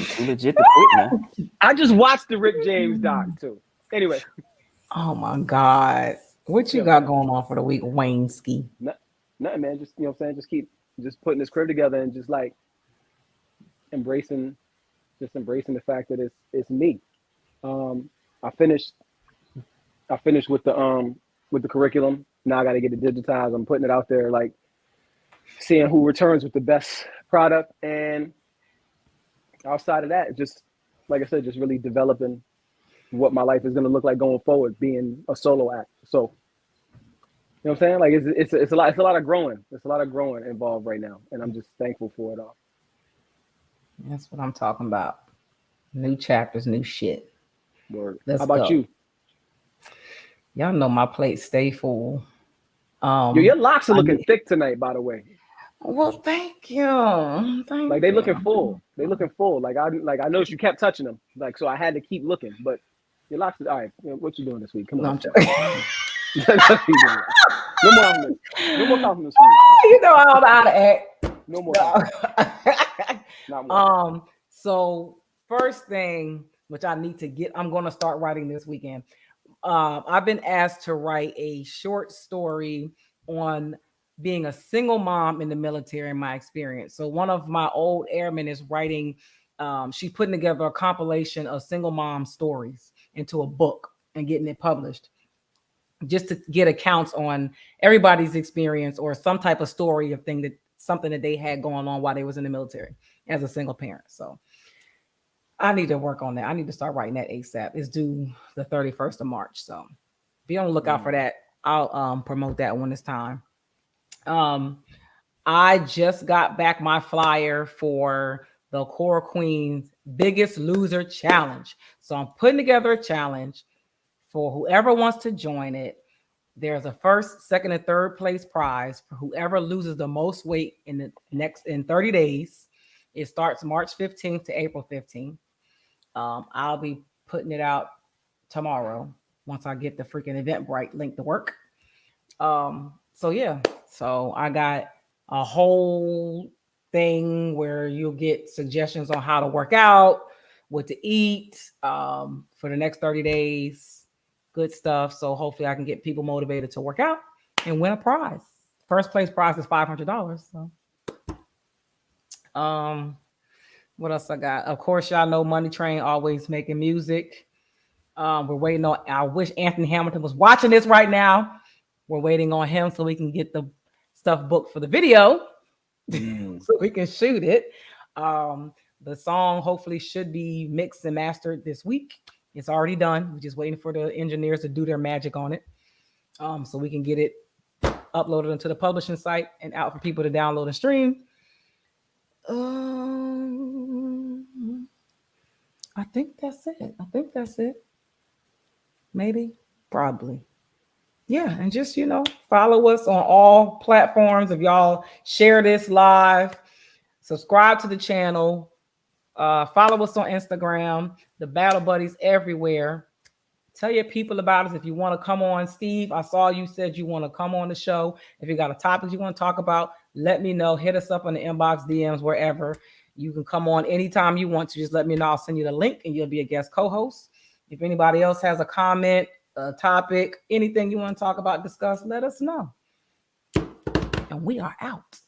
too legit to quit, man. I just watched the Rick James doc too. Anyway. Oh my God. What you got going on for the week, Wayne Ski? Nothing, man. Just what I'm saying, just putting this crib together and just like embracing the fact that it's me. I finished with the with the curriculum. Now I got to get it digitized. I'm putting it out there, like seeing who returns with the best product. And outside of that, just like I said, just really developing what my life is going to look like going forward, being a solo act. So, you know what I'm saying? Like it's a lot of growing. It's a lot of growing involved right now, and I'm just thankful for it all. That's what I'm talking about. New chapters, new shit. Word. Let's How about go. you? Y'all know my plate stay full. Yo, your locks are looking thick tonight, by the way. Well, thank you. Like they looking full. They looking full. Like I noticed you kept touching them. Like so, I had to keep looking. But your locks are all right. What you doing this week? Come on. No more compliments. No more compliments for me. You know I'm out of act. No more. Not more. So first thing, which I need to get, I'm going to start writing this weekend. I've been asked to write a short story on being a single mom in the military in my experience. So one of my old airmen is writing, she's putting together a compilation of single mom stories into a book and getting it published, just to get accounts on everybody's experience or some type of story of something that they had going on while they was in the military as a single parent. So I need to work on that. I need to start writing that ASAP. It's due the 31st of March. So be on the lookout for that. I'll promote that when it's time. I just got back my flyer for the Core Queens Biggest Loser Challenge. So I'm putting together a challenge for whoever wants to join it. There's a first, second, and third place prize for whoever loses the most weight in 30 days. It starts March 15th to April 15th. I'll be putting it out tomorrow once I get the freaking Eventbrite link to work. So yeah, so I got a whole thing where you'll get suggestions on how to work out, what to eat for the next 30 days. Good stuff. So hopefully I can get people motivated to work out and win a prize. First place prize is $500. So what else I got? Of course, y'all know Money Train always making music. We're waiting on, I wish Anthony Hamilton was watching this right now. We're waiting on him so we can get the stuff booked for the video so we can shoot it. The song hopefully should be mixed and mastered this week. It's already done. We're just waiting for the engineers to do their magic on it so we can get it uploaded into the publishing site and out for people to download and stream. I think that's it. Maybe, probably. Yeah, and just, follow us on all platforms. If y'all share this live, subscribe to the channel, follow us on Instagram, the Battle Buddies everywhere. Tell your people about us. If you want to come on, Steve, I saw you said you want to come on the show. If you got a topic you want to talk about, let me know. Hit us up on the inbox, DMs, wherever. You can come on anytime you want to. Just let me know. I'll send you the link and you'll be a guest co-host. If anybody else has a comment, a topic, anything you want to talk about, discuss, let us know. And we are out.